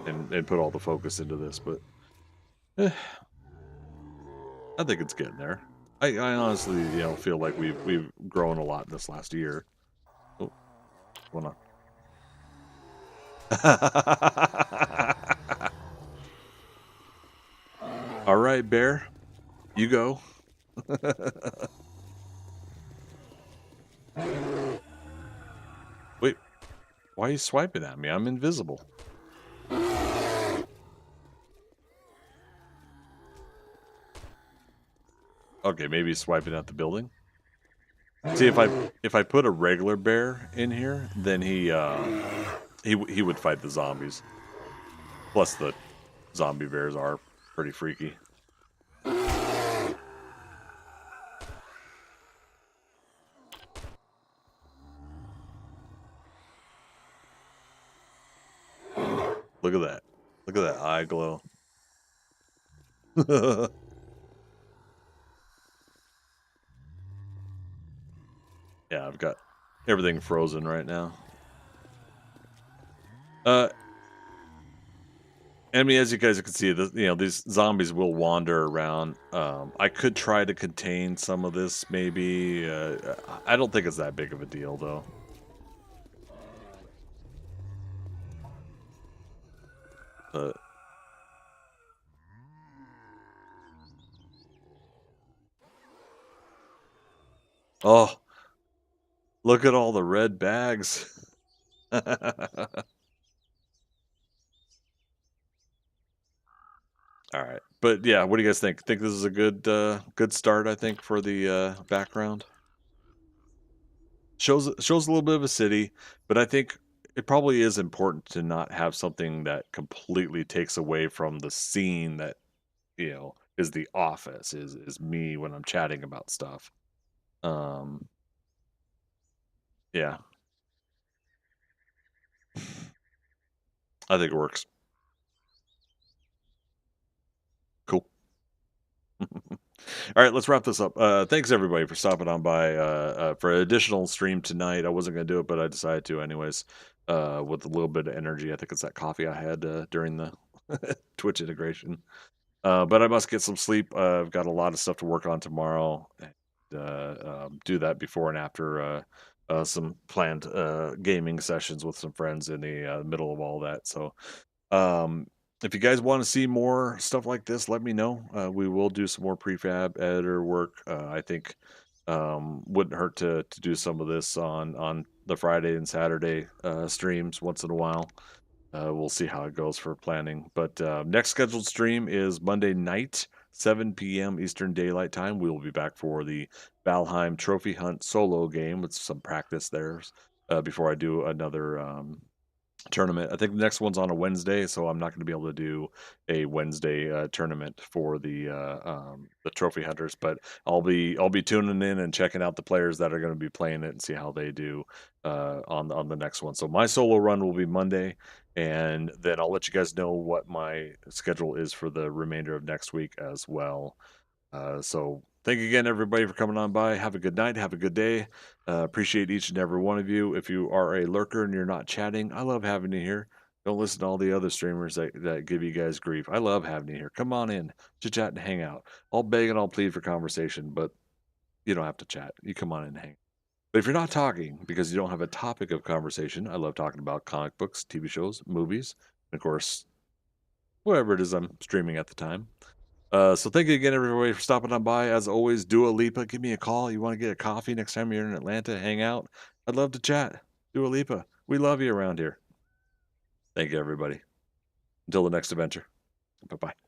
and put all the focus into this. But eh, I think it's getting there. I honestly, feel like we've grown a lot this last year. Oh, what's going on? All right, Bear, you go. Wait, why are you swiping at me? I'm invisible. Okay, maybe he's swiping at the building. See, if I put a regular bear in here, then he would fight the zombies. Plus, the zombie bears are pretty freaky. Look at that! Look at that eye glow. Yeah, I've got everything frozen right now. I mean, as you guys can see, these zombies will wander around. I could try to contain some of this, maybe. I don't think it's that big of a deal, though. But oh, look at all the red bags. All right, but yeah, what do you guys think? Think this is a good start? I think for the background. shows a little bit of a city, but I think it probably is important to not have something that completely takes away from the scene that, is the office, is me when I'm chatting about stuff. Um, yeah, I think it works. Cool. All right, let's wrap this up. Thanks everybody for stopping on by for an additional stream tonight. I wasn't going to do it, but I decided to anyways. With a little bit of energy, I think it's that coffee I had during the Twitch integration. But I must get some sleep. I've got a lot of stuff to work on tomorrow. And, do that before and after some planned gaming sessions with some friends in the middle of all that. So um, if you guys want to see more stuff like this, let me know. We will do some more prefab editor work. I think wouldn't hurt to do some of this on the Friday and Saturday streams once in a while. We'll see how it goes for planning. But next scheduled stream is Monday night, 7 p.m. Eastern Daylight Time. We will be back for the Valheim Trophy Hunt solo game with some practice there before I do another tournament. I think the next one's on a Wednesday, so I'm not going to be able to do a Wednesday tournament for the trophy hunters. But I'll be tuning in and checking out the players that are going to be playing it and see how they do on the next one. So my solo run will be Monday, and then I'll let you guys know what my schedule is for the remainder of next week as well. So thank you again, everybody, for coming on by. Have a good night. Have a good day. Appreciate each and every one of you. If you are a lurker and you're not chatting, I love having you here. Don't listen to all the other streamers that give you guys grief. I love having you here. Come on in, chit chat and hang out. I'll beg and I'll plead for conversation, but you don't have to chat. You come on in and hang. But if you're not talking because you don't have a topic of conversation, I love talking about comic books, TV shows, movies, and of course, whatever it is I'm streaming at the time. So thank you again, everybody, for stopping on by. As always, Dua Lipa, give me a call. You want to get a coffee next time you're in Atlanta, hang out. I'd love to chat. Dua Lipa, we love you around here. Thank you, everybody. Until the next adventure. Bye bye.